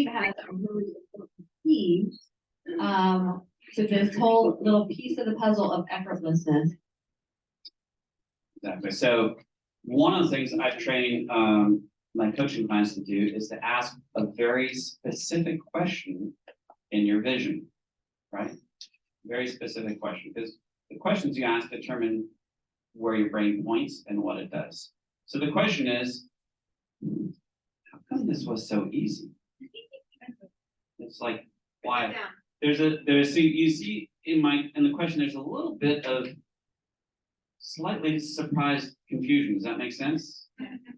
Steve has a really important piece to this whole little piece of the puzzle of effortlessness. Exactly. So one of the things I train my coaching clients to do is to ask a very specific question in your vision, right? Very specific question, because the questions you ask determine where your brain points and what it does. So the question is, how come this was so easy? It's like, why? You see in the question, there's a little bit of slightly surprised confusion. Does that make sense?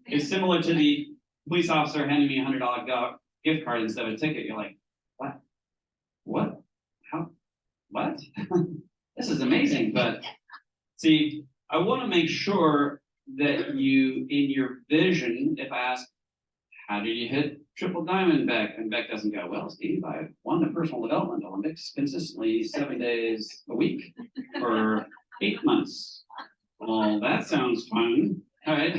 It's similar to the police officer handing me $100 gift card instead of a ticket. You're like, what? What? How? What? This is amazing. But see, I want to make sure that you, in your vision, if I ask, how did you hit triple diamond Beck? And Beck doesn't go, well, Steve, I won the personal development Olympics consistently 7 days a week for 8 months. Well, that sounds fun. All right.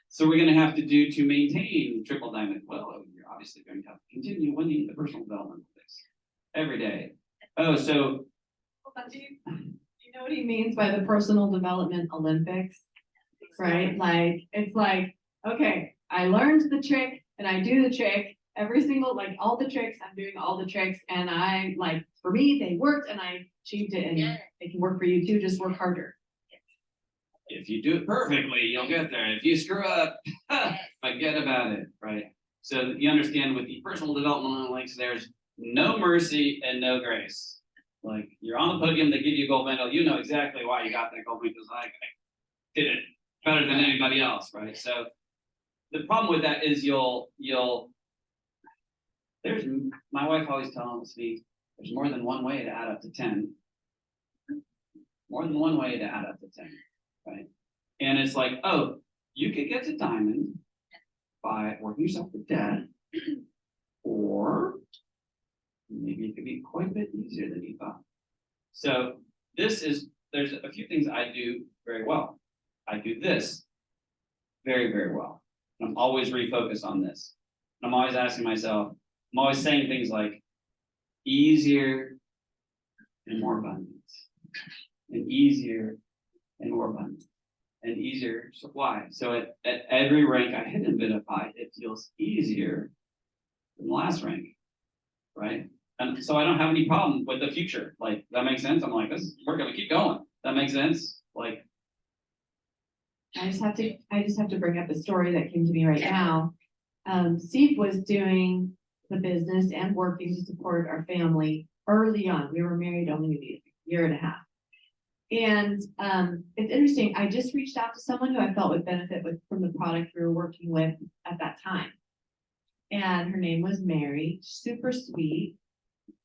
So we're going to have to do to maintain triple diamond. Well, you're obviously going to have to continue winning the personal development Olympics every day. Oh, so. Do you know what he means by the personal development Olympics? Right? Like, it's like, okay, I learned the trick and I do the trick every single, like all the tricks, I'm doing all the tricks, and I like, for me, they worked and I achieved it, and they can work for you too, just work harder. If you do it perfectly, you'll get there. If you screw up, forget about it, right? So you understand with the personal development links, there's no mercy and no grace. Like, you're on the podium, they give you a gold medal, you know exactly why you got that gold medal, because I did it better than anybody else, right? So the problem with that is my wife always tells me, there's more than one way to add up to 10. More than one way to add up to 10, right? And it's like, oh, you could get to diamond by working yourself to death, or maybe it could be quite a bit easier than you thought. So there's a few things I do very well. I do this very, very well. I'm always refocused on this. I'm always asking myself, I'm always saying things like easier and more abundance, and easier and more abundance, and easier supply. So at every rank I hit in Vinify, it feels easier than the last rank, right? And so I don't have any problem with the future. Like, that makes sense? I'm like, we're gonna keep going. That makes sense? Like, I just have to bring up a story that came to me right now. Steve was doing the business and working to support our family early on. We were married only a year and a half. And it's interesting, I just reached out to someone who I felt would benefit from the product we were working with at that time. And her name was Mary, super sweet,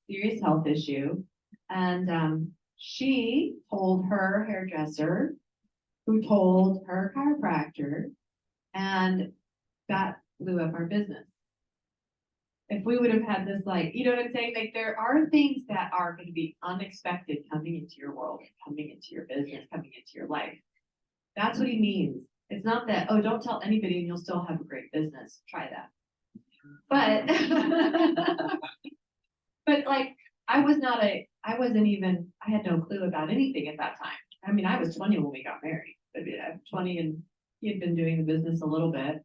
serious health issue. And she told her hairdresser, who told her chiropractor, and that blew up our business. If we would have had this, like, you know what I'm saying? Like, there are things that are going to be unexpected coming into your world, coming into your business, coming into your life. That's what he means. It's not that, oh, don't tell anybody and you'll still have a great business. Try that. But, but like, I had no clue about anything at that time. I mean, I was 20 when we got married. I mean, I'm 20 and he had been doing the business a little bit.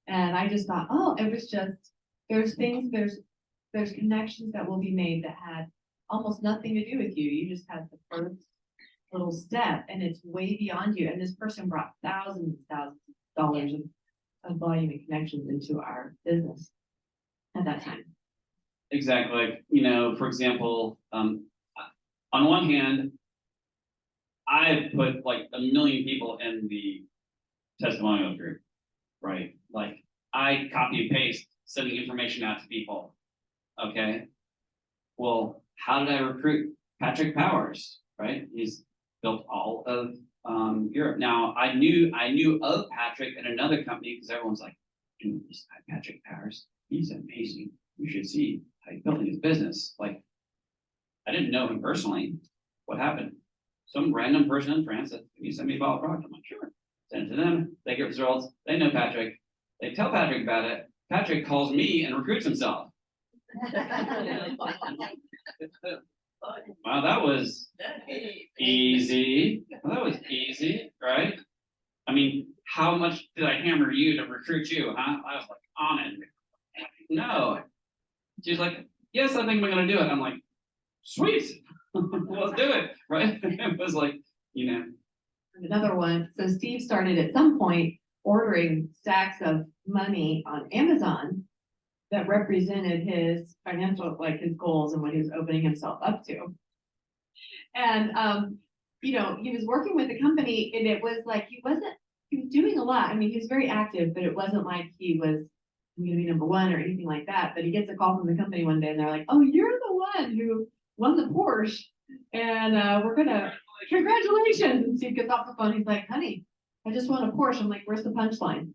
And I just thought, oh, it was just, there's connections that will be made that had almost nothing to do with you. You just had the first little step, and it's way beyond you. And this person brought thousands and thousands of dollars of volume and connections into our business at that time. exactly. Like, for example, on one hand, I've put like 1 million people in the testimonial group, right? Like, I copy and paste, sending information out to people. Okay. Well, how did I recruit Patrick Powers? Right? He's built all of Europe. Now, I knew of Patrick in another company because everyone's like, dude, this guy Patrick Powers, he's amazing. You should see how he's building his business. Like, I didn't know him personally. What happened? Some random person in France said, can you send me a bottle of product? I'm like, sure. Send it to them. They get results. They know Patrick. They tell Patrick about it. Patrick calls me and recruits himself. Wow, that was easy. That was easy, right? I mean, how much did I hammer you to recruit you, huh? I was like, on it. No. She's like, yes, I think I'm gonna do it. I'm like, sweet, let's do it, right? It was like, you know, Another one, so Steve started at some point ordering stacks of money on Amazon that represented his financial, like his goals and what he was opening himself up to. And, he was working with the company and it was like, he was doing a lot. I mean, he was very active, but it wasn't like he was, I'm gonna be number one or anything like that. But he gets a call from the company one day and they're like, oh, you're the one who won the Porsche. And we're gonna, congratulations. And Steve gets off the phone. He's like, honey, I just won a Porsche. I'm like, where's the punchline?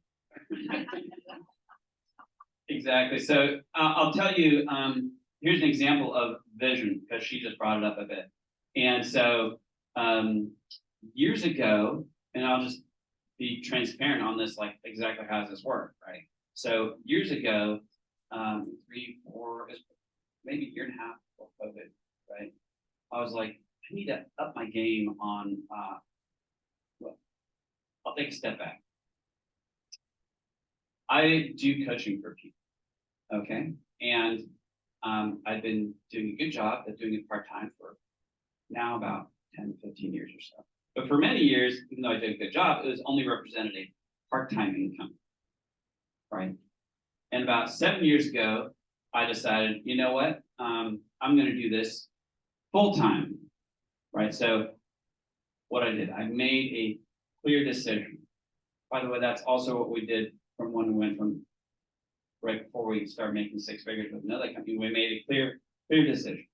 exactly. So I'll tell you, here's an example of vision, because she just brought it up a bit. And so years ago, and I'll just be transparent on this, like exactly how does this work, right? So years ago, 3, 4, maybe a year and a half before COVID, right? I was like, I need to up my game on, well, I'll take a step back. I do coaching for people, okay? And I've been doing a good job at doing it part-time for now about 10, 15 years or so. But for many years, even though I did a good job, it was only represented a part-time income, right? And about 7 years ago, I decided, you know what? I'm going to do this full-time, right? So what I did, I made a clear decision. By the way, that's also what we did from when we went from right before we started making 6 figures with another company. We made a clear decision.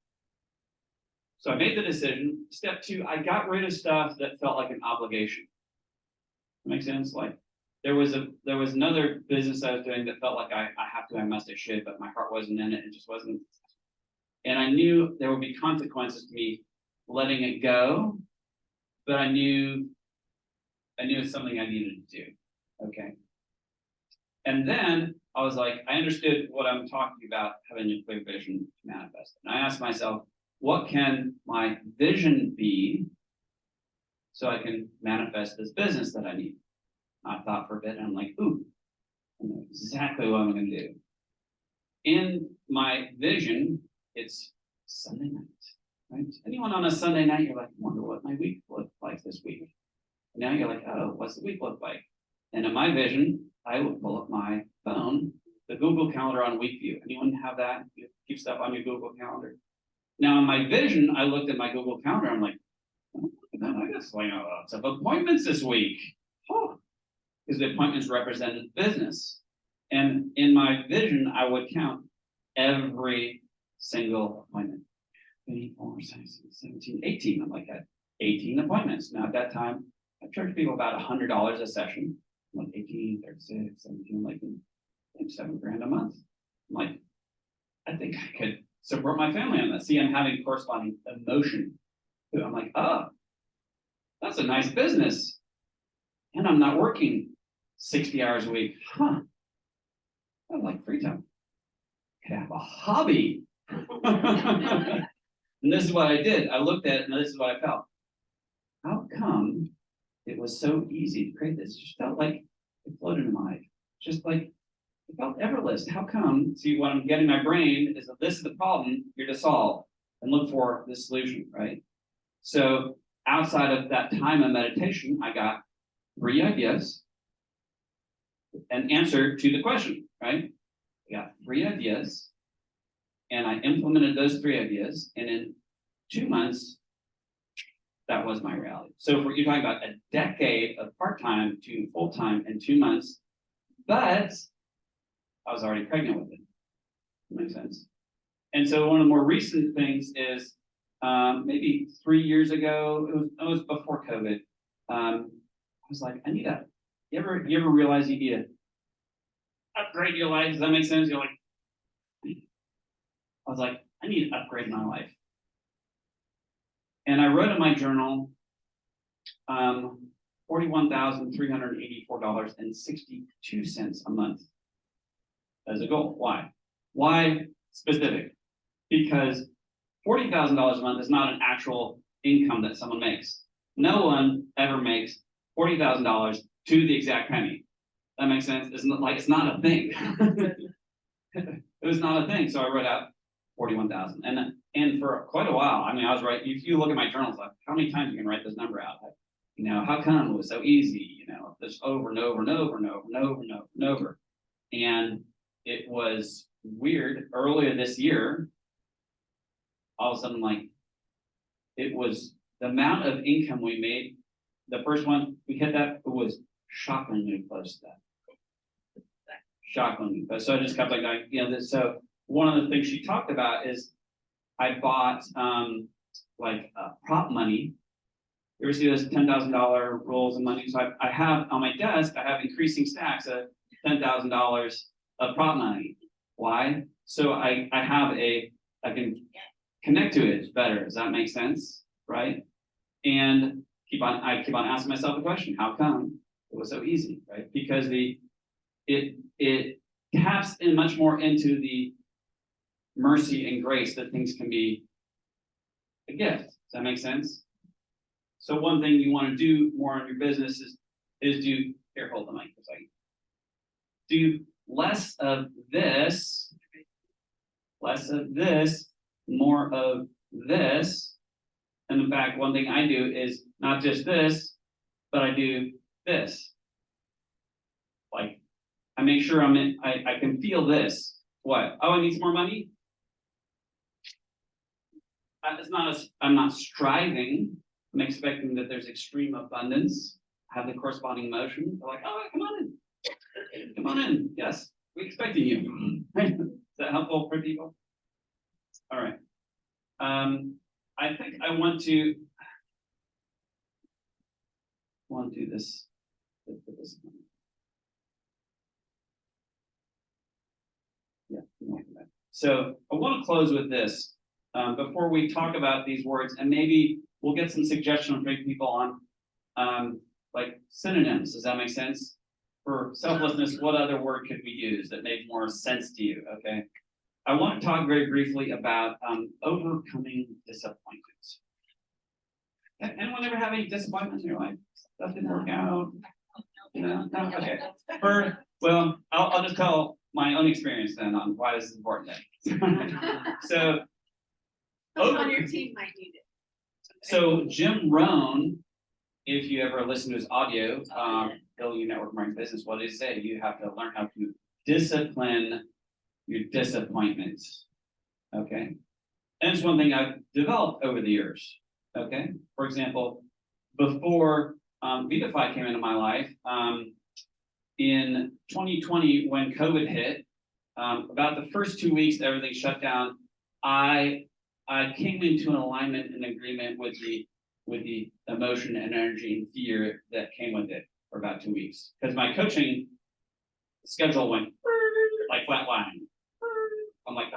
So I made the decision. Step 2, I got rid of stuff that felt like an obligation. Makes sense? Like there was another business I was doing that felt like I have to, I must, I should, but my heart wasn't in it. It just wasn't. And I knew there would be consequences to me letting it go, but I knew it's something I needed to do. Okay. And then I was like, I understood what I'm talking about, having a clear vision to manifest. And I asked myself, what can my vision be so I can manifest this business that I need? I thought for a bit and I'm like, ooh, I know exactly what I'm going to do. In my vision, it's Sunday night, right? Anyone on a Sunday night, you're like, I wonder what my week looked like this week. And now you're like, oh, what's the week look like? And in my vision, I would pull up my phone, the Google Calendar on Week View. Anyone have that? You keep stuff on your Google Calendar. Now, in my vision, I looked at my Google Calendar. I'm like, oh, I got lots of appointments this week. Oh, because the appointments represented business. And in my vision, I would count every single appointment. 24, 17, 18. I'm like, at 18 appointments. Now, at that time, I charged people about $100 a session. I'm like 18, 36, 17, like $7,000 a month. I'm like, I think I could support my family on that. See, I'm having corresponding emotion. I'm like, oh, that's a nice business. And I'm not working 60 hours a week. Huh. I like free time. I could have a hobby. And this is what I did. I looked at it and this is what I felt. How come it was so easy to create this? It just felt like it floated in my life. Just like it felt effortless. How come? See, what I'm getting my brain is that this is the problem you're to solve and look for the solution, right? So outside of that time of meditation, I got 3 ideas, an answer to the question, right? I got 3 ideas, and I implemented those 3 ideas, and in 2 months, that was my reality. So if you're talking about a decade of part-time to full-time in 2 months, but I was already pregnant with it. Makes sense. And so one of the more recent things is maybe 3 years ago, it was before COVID. I was like, I need a. You ever realize you need to upgrade your life? Does that make sense? You're like, I was like, I need to upgrade my life. And I wrote in my journal, $41,384.62 a month as a goal. Why? Why specific, because $40,000 a month is not an actual income that someone makes. No one ever makes $40,000 to the exact penny. That makes sense? It's not like, it's not a thing. It was not a thing. So I wrote out 41,000. And for quite a while, I mean, I was right. If you look at my journals, like how many times you can write this number out? Like, you know, how come it was so easy? You know, just over and over and over and over and over and over and over. And it was weird. Earlier this year, all of a sudden, like, it was the amount of income we made. The first one we hit that, it was shockingly close to that. Shockingly close. So I just kept like, you know, so one of the things she talked about is I bought prop money. You ever see those $10,000 rolls of money? So I have on my desk, I have increasing stacks of $10,000 of prop money. Why? So I can connect to it better. Does that make sense? Right? And I keep on asking myself the question, how come it was so easy? Right? Because it taps in much more into the mercy and grace that things can be a gift. Does that make sense? So one thing you want to do more in your business is do, here, hold the mic for a second. Do less of this, more of this. And in fact, one thing I do is not just this, but I do this. Like, I make sure I can feel this. What? Oh, I need some more money? I'm not striving. I'm expecting that there's extreme abundance. Have the corresponding emotion. They're like, oh, come on in. Come on in. Yes, we expected you. Is that helpful for people? All right. I think I want to do this. Yeah. So I want to close with this before we talk about these words, and maybe we'll get some suggestions from people on like synonyms. Does that make sense? For selflessness, what other word could we use that made more sense to you? Okay. I want to talk very briefly about overcoming disappointments. Anyone ever have any disappointments in your life? Stuff didn't work out. No? Okay. Well, I'll just tell my own experience then on why this is important. So, on your team might need it. So Jim Rohn, if you ever listen to his audio, Building Your Network Marketing Business, what did he say? You have to learn how to discipline your disappointments. Okay. And it's one thing I've developed over the years. Okay. For example, before Vitify came into my life, in 2020, when COVID hit, about the first 2 weeks, everything shut down. I came into an alignment and agreement with the emotion and energy and fear that came with it for about 2 weeks. Because my coaching schedule went like flatline. I'm like,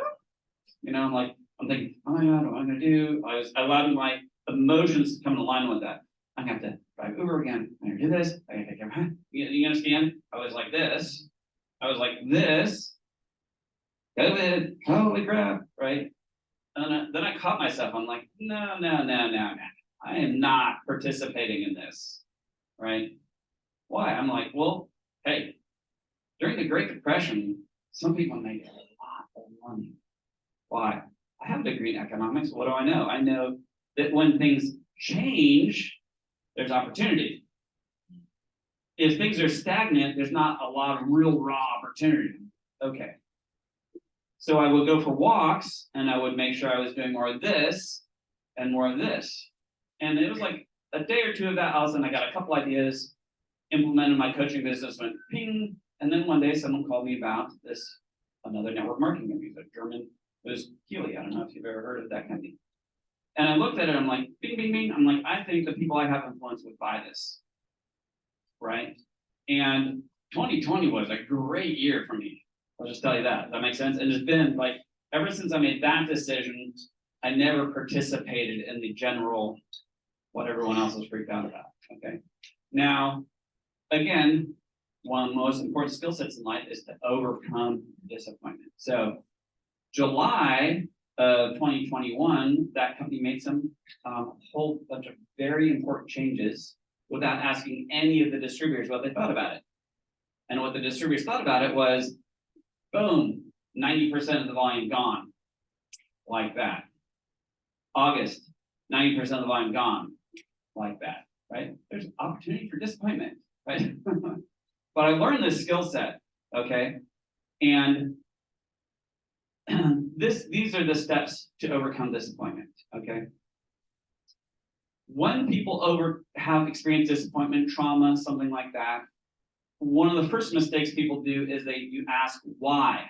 you know, I'm thinking, oh my God, what am I gonna do? I allowed my emotions to come in alignment with that. I have to drive Uber again. I gotta do this. I gotta take care of you understand? I was like this. COVID, holy crap, right? And then I caught myself. I'm like, no. I am not participating in this, right? Why? I'm like, well, hey, during the Great Depression, some people made a lot of money. Why? I have a degree in economics. What do I know? I know that when things change, there's opportunity. If things are stagnant, there's not a lot of real raw opportunity. Okay. So I would go for walks and I would make sure I was doing more of this and more of this. And it was like a day or two of that, all of a sudden I got a couple ideas, implemented my coaching business, went ping. And then one day someone called me about another network marketing company, a German, it was Healy. I don't know if you've ever heard of that company. And I looked at it, I'm like, bing, bing, bing. I'm like, I think the people I have influence would buy this, right? And 2020 was a great year for me. I'll just tell you that. Does that make sense? And it's been like, ever since I made that decision, I never participated in the general, what everyone else was freaked out about, okay? Now, again, one of the most important skill sets in life is to overcome disappointment. So July of 2021, that company made some whole bunch of very important changes without asking any of the distributors what they thought about it. And what the distributors thought about it was, boom, 90% of the volume gone, like that. August, 90% of the volume gone, like that, right? There's opportunity for disappointment, right? But I learned this skill set, okay? And these are the steps to overcome disappointment, okay? When people have experienced disappointment, trauma, something like that, one of the first mistakes people do is you ask why.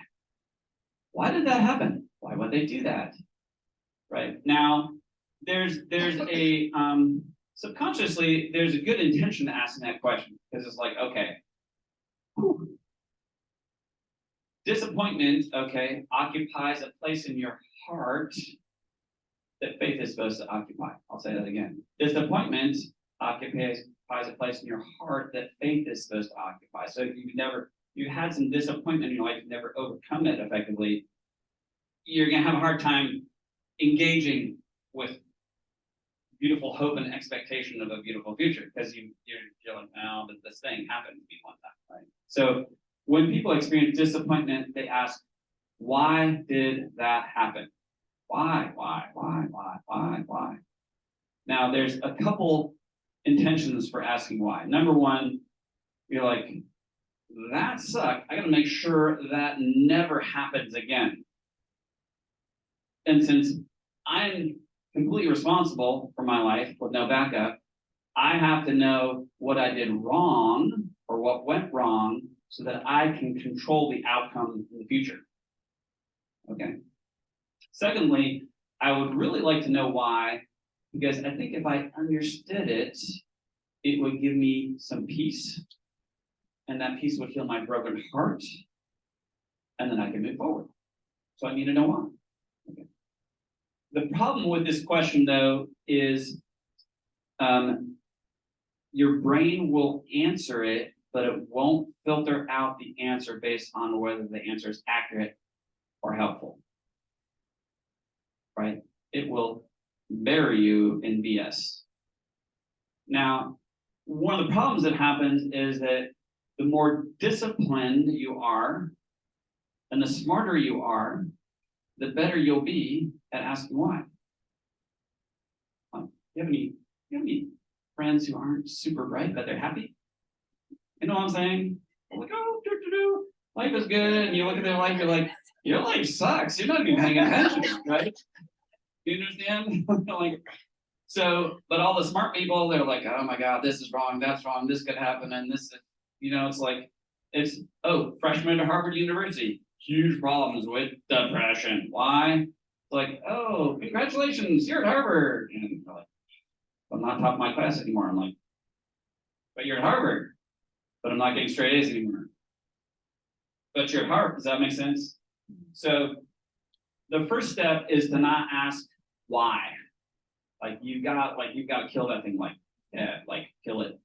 Why did that happen? Why would they do that? Right? Now, there's a subconsciously there's a good intention to asking that question, because it's like, okay, whew. Disappointment, okay, occupies a place in your heart that faith is supposed to occupy. I'll say that again. Disappointment occupies a place in your heart that faith is supposed to occupy. So if you had some disappointment in your life, you never overcome it effectively, you're gonna have a hard time engaging with beautiful hope and expectation of a beautiful future, because you're like, oh, but this thing happened to me one time, right? So when people experience disappointment, they ask, why did that happen? Why? Now, there's a couple intentions for asking why. Number one, you're like, that sucked. I got to make sure that never happens again. And since I'm completely responsible for my life with no backup, I have to know what I did wrong or what went wrong so that I can control the outcome in the future. Okay. Secondly, I would really like to know why, because I think if I understood it, it would give me some peace, and that peace would heal my broken heart, and then I can move forward. So I need to know why. Okay. The problem with this question, though, is your brain will answer it, but it won't filter out the answer based on whether the answer is accurate or helpful. Right? It will bury you in BS. Now, one of the problems that happens is that the more disciplined you are and the smarter you are, the better you'll be at asking why. You have any friends who aren't super bright, but they're happy? You know what I'm saying? They're like, oh, life is good. And you look at their life, you're like, your life sucks. You're not even paying attention, right? You understand? Like, so, but all the smart people, they're like, oh my God, this is wrong, that's wrong, this could happen, and this is, it's like, freshman to Harvard University, huge problems with depression. Why? It's like, oh, congratulations, you're at Harvard. And they're like, I'm not top of my class anymore. I'm like, but you're at Harvard, but I'm not getting straight A's anymore. But you're at Harvard, does that make sense? So the first step is to not ask why. Like you've got to kill that thing, kill it,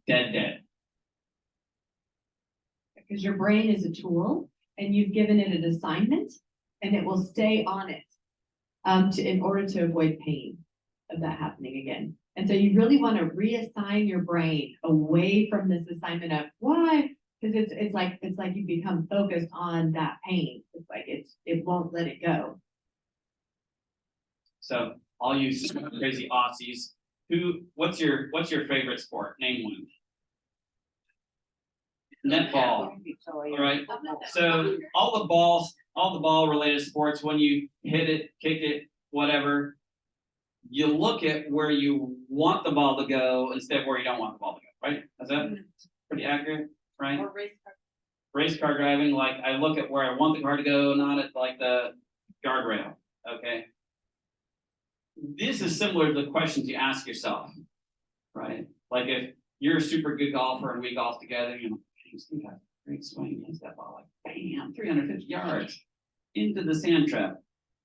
dead. Because your brain is a tool and you've given it an assignment and it will stay on it in order to avoid pain of that happening again. And so you really want to reassign your brain away from this assignment of why, because it's like you become focused on that pain. It's like it won't let it go. So all you crazy Aussies, what's your favorite sport? Name one. Netball. All right. So all the ball related sports, when you hit it, kick it, whatever, you look at where you want the ball to go instead of where you don't want the ball to go, right? Is that pretty accurate, right? Or Race car driving, like I look at where I want the car to go, not at like the guardrail, okay? This is similar to the questions you ask yourself, right? Like if you're a super good golfer and we golf together, Steve has a great swing against that ball, like bam, 350 yards into the sand trap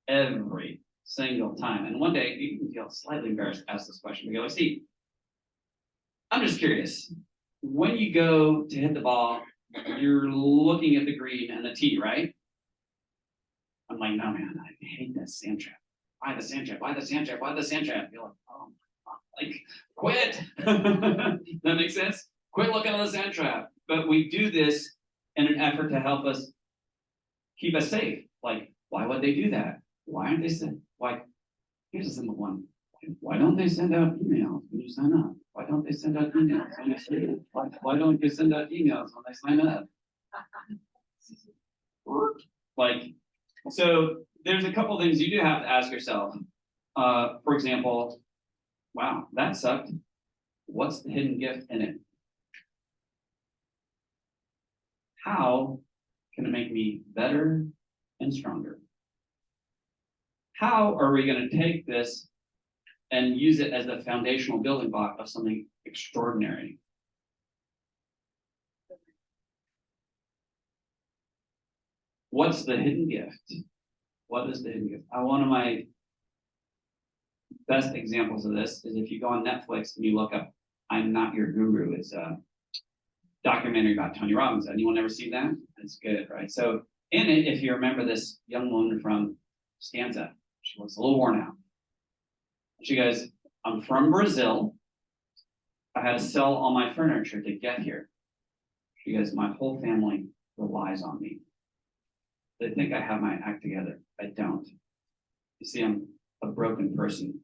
every single time. And one day you can feel slightly embarrassed to ask this question. You go, like, Steve, I'm just curious. When you go to hit the ball, you're looking at the green and the tee, right? like, no, man, I hate that sand trap. Why the sand trap? Why the sand trap? Why the sand trap? You're like, oh my God, like, quit. That makes sense? Quit looking at the sand trap. But we do this in an effort to help us keep us safe. Like, why would they do that? Why aren't they send? Why? Here's a simple one. Why don't they send out emails when you sign up? Why don't they send out emails when you sign up? Why don't they send out emails when they sign up? Like, so there's a couple things you do have to ask yourself. For example, wow, that sucked. What's the hidden gift in it? How can it make me better and stronger? How are we going to take this and use it as the foundational building block of something extraordinary? What's the hidden gift? What is the hidden gift? One of my best examples of this is if you go on Netflix and you look up I'm Not Your Guru. It's a documentary about Tony Robbins. Anyone ever seen that? It's good, right? So in it, if you remember this young woman from Stanza, she looks a little worn out. She goes, I'm from Brazil. I had to sell all my furniture to get here. She goes, my whole family relies on me. They think I have my act together. I don't. You see, I'm a broken person.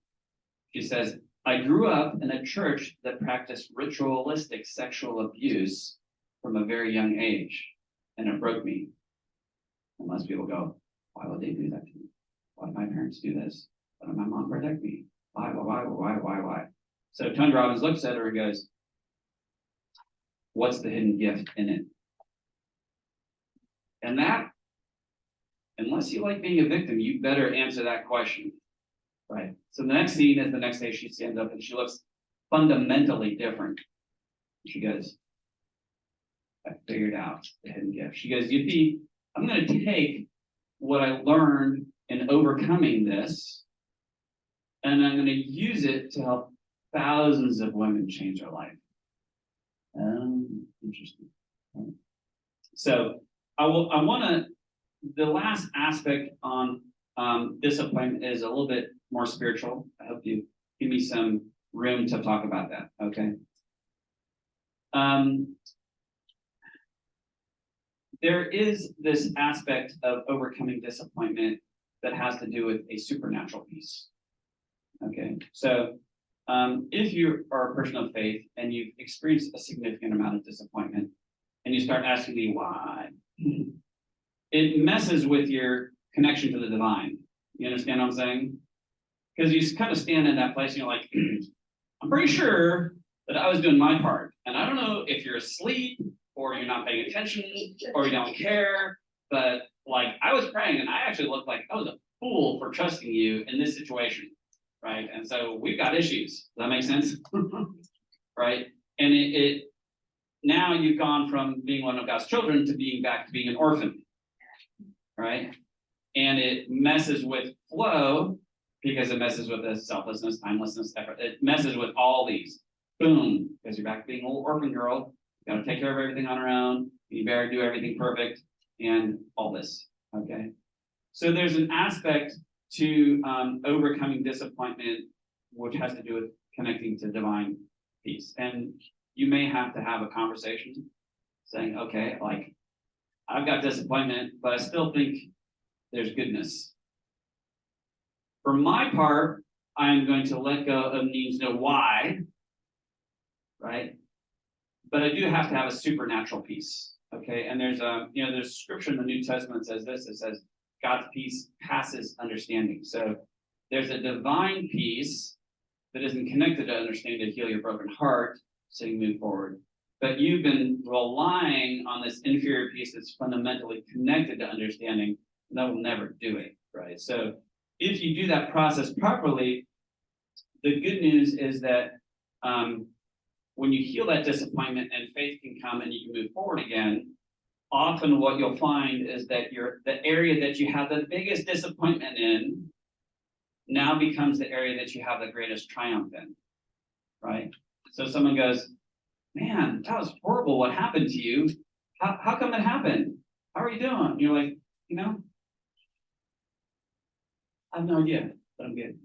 She says, I grew up in a church that practiced ritualistic sexual abuse from a very young age, and it broke me. And most people go, why would they do that to me? Why did my parents do this? Why did my mom protect me? Why? So Tony Robbins looks at her and goes, what's the hidden gift in it? And that, unless you like being a victim, you better answer that question. Right. So the next scene is the next day she stands up and she looks fundamentally different. She goes, I figured out the hidden gift. She goes, Yippee, I'm going to take what I learned in overcoming this, and I'm going to use it to help thousands of women change their life. Interesting. So the last aspect on disappointment is a little bit more spiritual. I hope you give me some room to talk about that, okay? There is this aspect of overcoming disappointment that has to do with a supernatural piece, okay? So if you are a person of faith and you've experienced a significant amount of disappointment and you start asking me why, it messes with your connection to the divine. You understand what I'm saying? Because you kind of stand in that place and you're like, I'm pretty sure that I was doing my part. And I don't know if you're asleep or you're not paying attention or you don't care, but like I was praying and I actually looked like I was a fool for trusting you in this situation, right? And so we've got issues. Does that make sense? Right? And it now you've gone from being one of God's children to being back to being an orphan, right? And it messes with flow because it messes with the selflessness, timelessness, effort. It messes with all these. Boom, because you're back to being a little orphan girl. You gotta take care of everything on her own. You better do everything perfect and all this, okay? So there's an aspect to overcoming disappointment, which has to do with connecting to divine peace. And you may have to have a conversation saying, okay, like I've got disappointment, but I still think there's goodness. For my part, I'm going to let go of needing to know why, right? But I do have to have a supernatural peace, okay? And there's there's scripture in the New Testament that says this. It says God's peace passes understanding. So there's a divine peace that isn't connected to understanding to heal your broken heart, so you move forward. But you've been relying on this inferior peace that's fundamentally connected to understanding, and that will never do it, right? So if you do that process properly, the good news is that when you heal that disappointment and faith can come and you can move forward again, often what you'll find is that the area that you have the biggest disappointment in now becomes the area that you have the greatest triumph in, right? So someone goes, man, that was horrible what happened to you. How come it happened? How are you doing? You're like, I have no idea, but I'm good.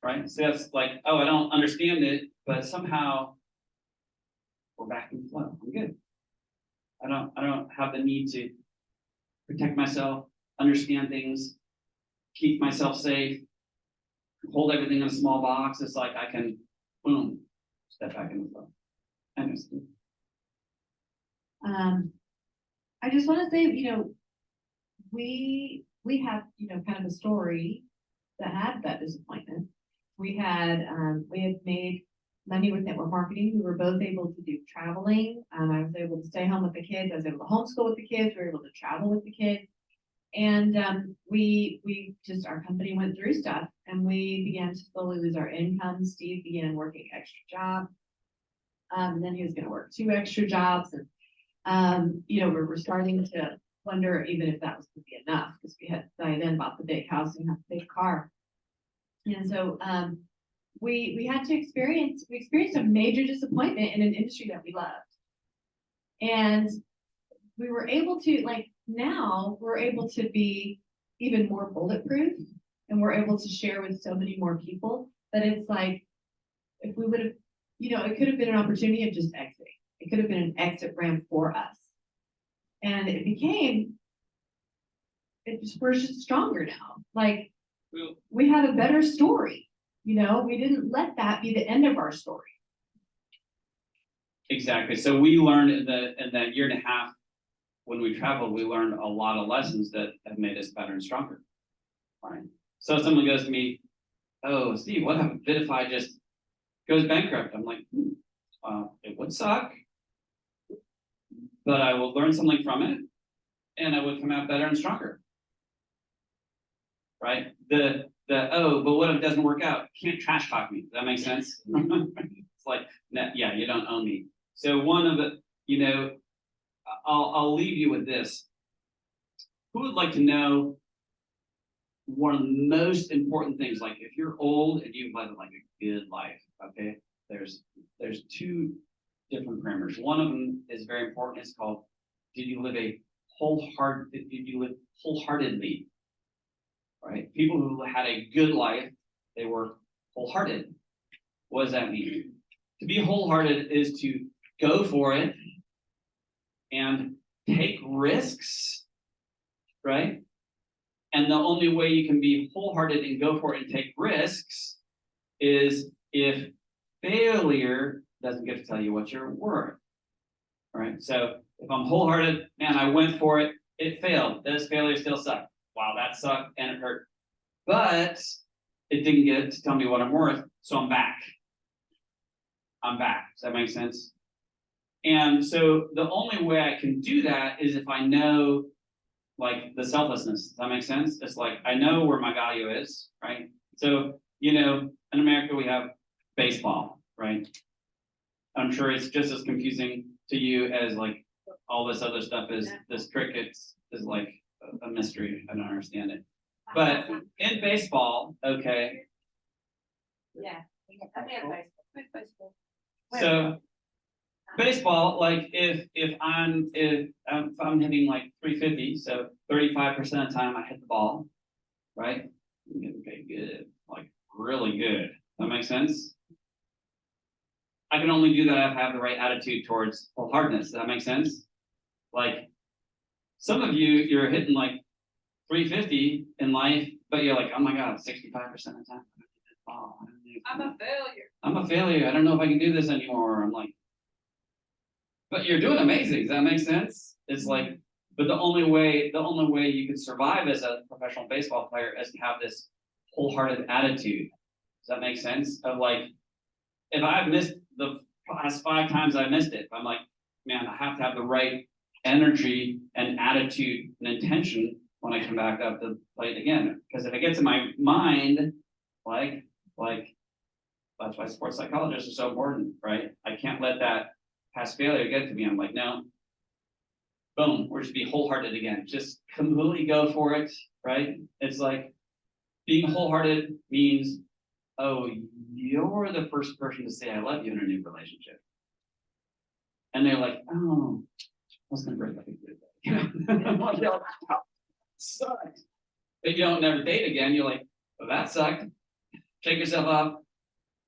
Right? So that's like, oh, I don't understand it, but somehow we're back in flow. I'm good. I don't have the need to protect myself, understand things, keep myself safe, hold everything in a small box. It's like I can, boom, step back in the flow. Anyways. I just want to say, we have, kind of a story that had that disappointment. We had made money with network marketing. We were both able to do traveling. I was able to stay home with the kids. I was able to homeschool with the kids. We were able to travel with the kids. And we just, our company went through stuff and we began to slowly lose our income. Steve began working extra jobs. And then he was going to work 2 extra jobs. And, we were starting to wonder even if that was going to be enough because I then bought the big house and have the big car. And so we experienced a major disappointment in an industry that we loved. And we were able to, now we're able to be even more bulletproof and we're able to share with so many more people. But it's like, if we would have, it could have been an opportunity of just exiting. It could have been an exit ramp for us. And we're just stronger now. We have a better story. We didn't let that be the end of our story. Exactly. So we learned in that year and a half when we traveled, we learned a lot of lessons that have made us better and stronger. Right. So someone goes to me, "Oh, Steve, what happens if I just goes bankrupt?" I'm like, it would suck, but I will learn something from it, and I would come out better and stronger. Right? But what if it doesn't work out? Can't trash talk me. Does that make sense? It's like, no, yeah, you don't own me. So one of the, I'll leave you with this. Who would like to know one of the most important things? Like if you're old and you've led like a good life, okay, there's 2 different parameters. One of them is very important. It's called, did you live wholeheartedly? Right? People who had a good life, they were wholehearted. What does that mean? To be wholehearted is to go for it and take risks, right? And the only way you can be wholehearted and go for it and take risks is if failure doesn't get to tell you what you're worth, right? So if I'm wholehearted, man, I went for it, it failed. This failure still sucked. Wow, that sucked and it hurt. But it didn't get to tell me what I'm worth, so I'm back. I'm back. Does that make sense? And so the only way I can do that is if I know like the selflessness. Does that make sense? It's like I know where my value is, right? So, in America we have baseball, right? I'm sure it's just as confusing to you as like all this other stuff is. This cricket is like a mystery. I don't understand it. But in baseball, okay. Yeah. I have baseball. So baseball, like if I'm hitting like 350, so 35% of the time I hit the ball, right? Okay, good, like really good. That makes sense. I can only do that if I have the right attitude towards wholeheartedness. Does that make sense? Like some of you're hitting like 350 in life, but you're like, oh my God, 65% of the time. Oh, I'm a failure. I'm a failure. I don't know if I can do this anymore. I'm like, but you're doing amazing. Does that make sense? It's like, but the only way you can survive as a professional baseball player is to have this wholehearted attitude. Does that make sense? Of like, if I've missed the past 5 times I missed it, I'm like, man, I have to have the right energy and attitude and intention when I come back up to play it again. Because if it gets in my mind, like that's why sports psychologists are so important, right? I can't let that past failure get to me. I'm like, no, boom, we're just be wholehearted again. Just completely go for it, right? It's like being wholehearted means, oh, you're the first person to say I love you in a new relationship. And they're like, oh, I was gonna break up with you. Sucked. But you don't never date again, you're like, well, that sucked. Shake yourself up.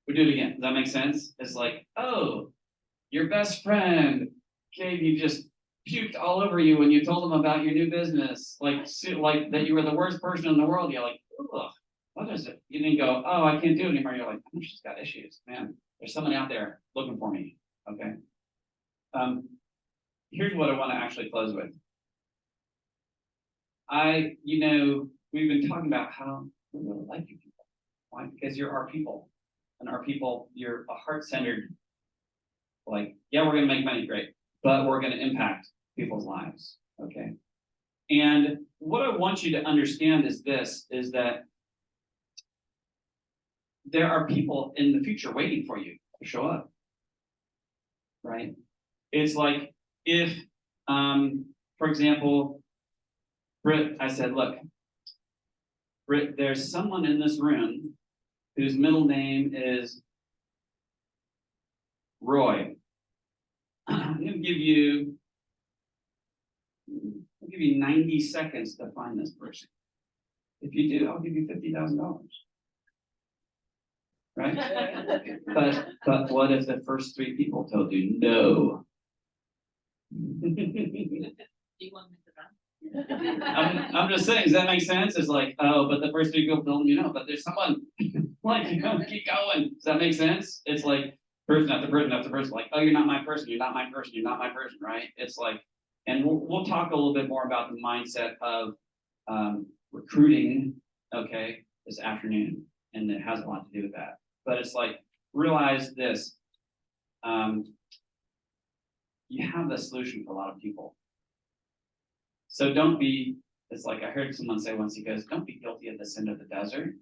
We do it again. Does that make sense? It's like, oh, your best friend gave you just puked all over you when you told them about your new business, like that you were the worst person in the world. You're like, ugh, what is it? You didn't go, oh, I can't do it anymore. You're like, oh, she's got issues, man. There's someone out there looking for me. Okay. Here's what I want to actually close with. We've been talking about how we really like you people. Why? Because you're our people. And our people, you're a heart-centered, like, yeah, we're gonna make money, great, but we're gonna impact people's lives. Okay. And what I want you to understand is that there are people in the future waiting for you to show up. Right? It's like if, for example, Britt, I said, look, Britt, there's someone in this room whose middle name is Roy. I'm gonna give you 90 seconds to find this person. If you do, I'll give you $50,000. Right? But what if the first 3 people told you no? Do you want me to run? I'm just saying, does that make sense? It's like, oh, but the first 3 people told you no, but there's someone like, keep going. Does that make sense? It's like person after person after person, like, oh, you're not my person, you're not my person, you're not my person, right? It's like, and we'll talk a little bit more about the mindset of recruiting, okay, this afternoon, and it has a lot to do with that. But it's like, realize this, you have the solution for a lot of people. So don't be, it's like I heard someone say once, he goes, don't be guilty of the sin of the desert,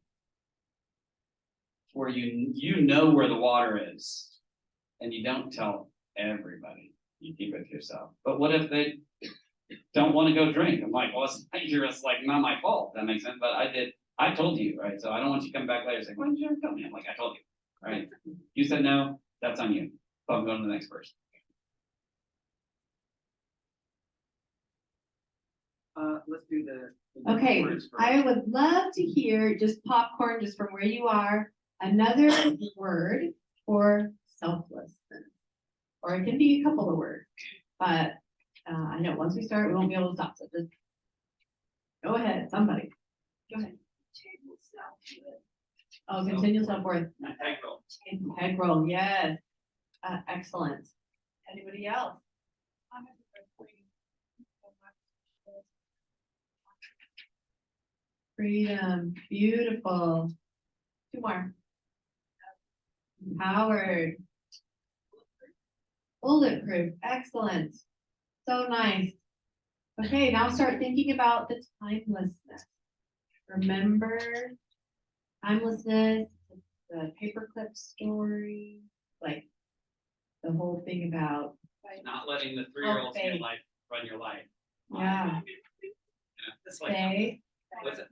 where you know where the water is, and you don't tell everybody, you keep it to yourself. But what if they don't want to go drink? I'm like, well, it's like not my fault. That makes sense. But I told you, right? So I don't want you to come back later and say, why did you ever tell me? I'm like, I told you, right? You said no, that's on you. So I'm going to the next person. Let's do the Okay, words first. I would love to hear just popcorn, just from where you are, another word for selflessness. Or it can be a couple of words, but I know once we start, we won't be able to stop. So just go ahead, somebody. Go ahead. Oh, continual self-worth. Integral, yes. Excellent. Anybody else? Freedom, beautiful. 2 more. Empowered. Bulletproof, excellent. So nice. Okay, now start thinking about the timelessness. Remember timelessness, the paperclip story, like the whole thing about. Not letting the 3-year-olds in your life run your life. Yeah. It's like, Stay. what's it?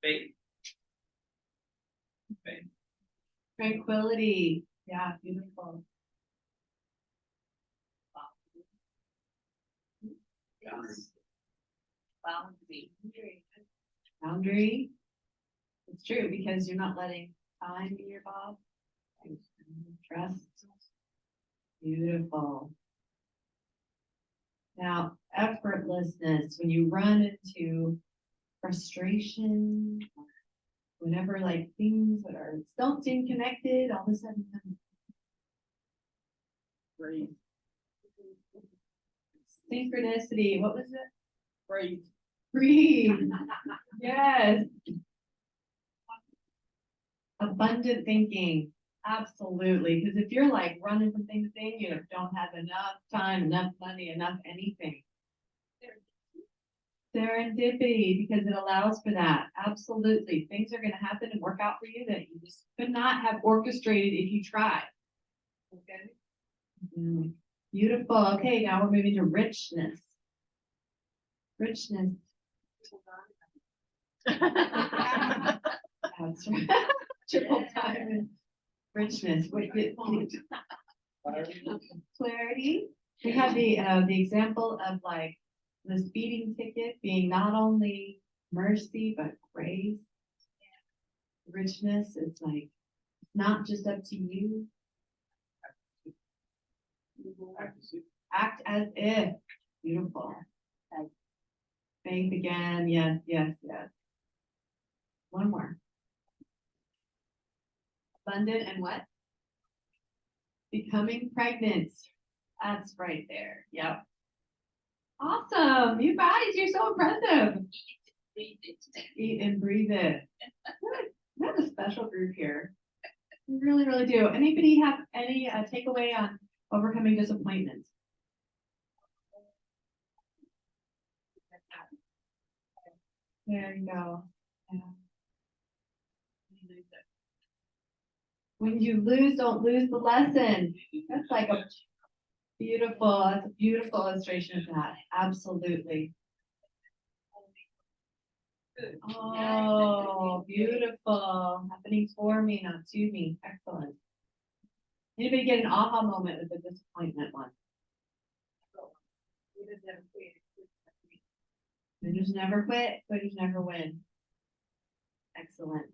Faith. Faith. Tranquility. Yeah, beautiful. Boundary. It's true because you're not letting time be your boss. Trust. Beautiful. Now, effortlessness, when you run into frustration, whenever like things that don't seem connected, all of a sudden. Breathe. Synchronicity, what was it? Breathe. Breathe. Yes. Abundant thinking. Absolutely. Because if you're like running from thing to thing, you don't have enough time, enough money, enough anything. Serendipity, because it allows for that. Absolutely. Things are going to happen and work out for you that you just could not have orchestrated if you tried. Okay. Mm-hmm. Beautiful. Okay, now we're moving to richness. Richness. That's right. Triple diamond. Richness. Clarity. We have the example of like the speeding ticket being not only mercy, but grace. Richness, it's like, it's not just up to you. Act as if. Beautiful. Faith again, yes, yes, yes. One more. Abundant and what? Becoming pregnant. That's right there. Yep. Awesome. You guys, you're so impressive. Eat and breathe it. We have a special group here. We really, really do. Anybody have any takeaway on overcoming disappointment? There you go. Yeah. When you lose, don't lose the lesson. That's like a beautiful illustration of that. Absolutely. Oh, beautiful. Happening for me, not to me. Excellent. Anybody get an aha moment with the disappointment one? Winners never quit, quitters never win. Excellent.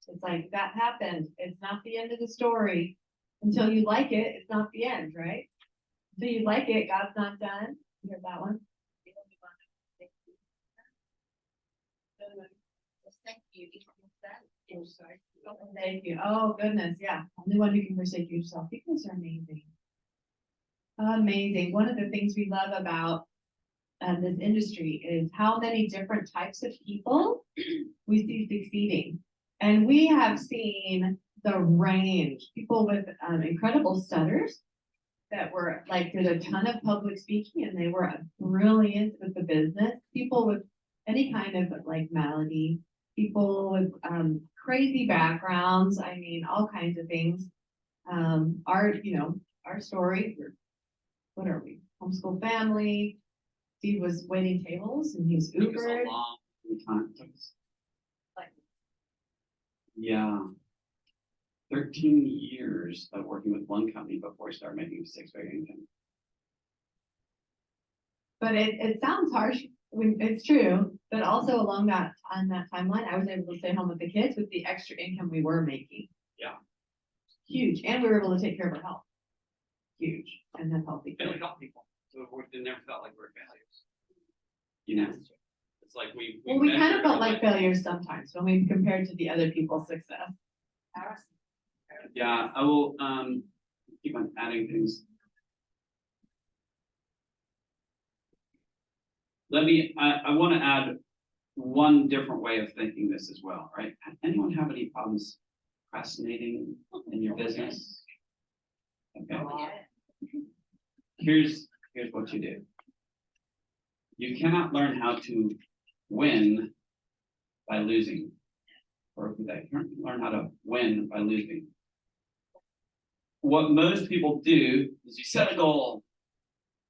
It's like that happened. It's not the end of the story. Until you like it, it's not the end, right? Until you like it, God's not done. You heard that one? Thank you. Oh, goodness. Yeah. Only one who can forsake yourself. You guys are amazing. Amazing. One of the things we love about this industry is how many different types of people we see succeeding. And we have seen the range, people with incredible stutters that were like did a ton of public speaking and they were brilliant with the business, people with any kind of like malady, people with crazy backgrounds, I mean, all kinds of things. Our story, what are we? Homeschool family. Steve was waiting tables and he's It was Ubered. a long time. Yeah. 13 years of working with one company before I started making six-figure income. But it sounds harsh when it's true, but also along that on that timeline, I was able to stay home with the kids with the extra income we were making. Yeah. Huge. And we were able to take care of our health. Huge. And that's healthy. Really help people. So it never felt like we're failures. You know? It's like we Well, we kind measured of felt our like life. failures sometimes when we compared to the other people's success. Yeah, I will keep on adding things. I want to add one different way of thinking this as well, right? Anyone have any problems procrastinating in your business? Okay. Here's what you do. You cannot learn how to win by losing. Or learn how to win by losing. What most people do is you set a goal,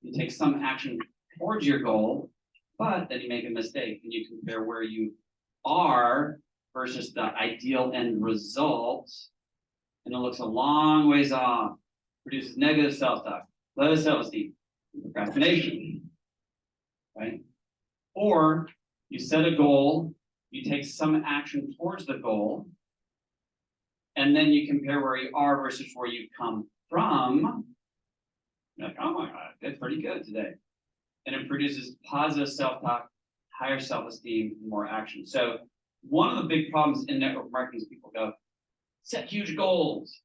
you take some action towards your goal, but then you make a mistake and you compare where you are versus the ideal end result, and it looks a long ways off, produces negative self-talk, low self-esteem, procrastination, right? Or you set a goal, you take some action towards the goal, and then you compare where you are versus where you've come from. You're like, oh my God, that's pretty good today. And it produces positive self-talk, higher self-esteem, and more action. So one of the big problems in network marketing is people go, set huge goals.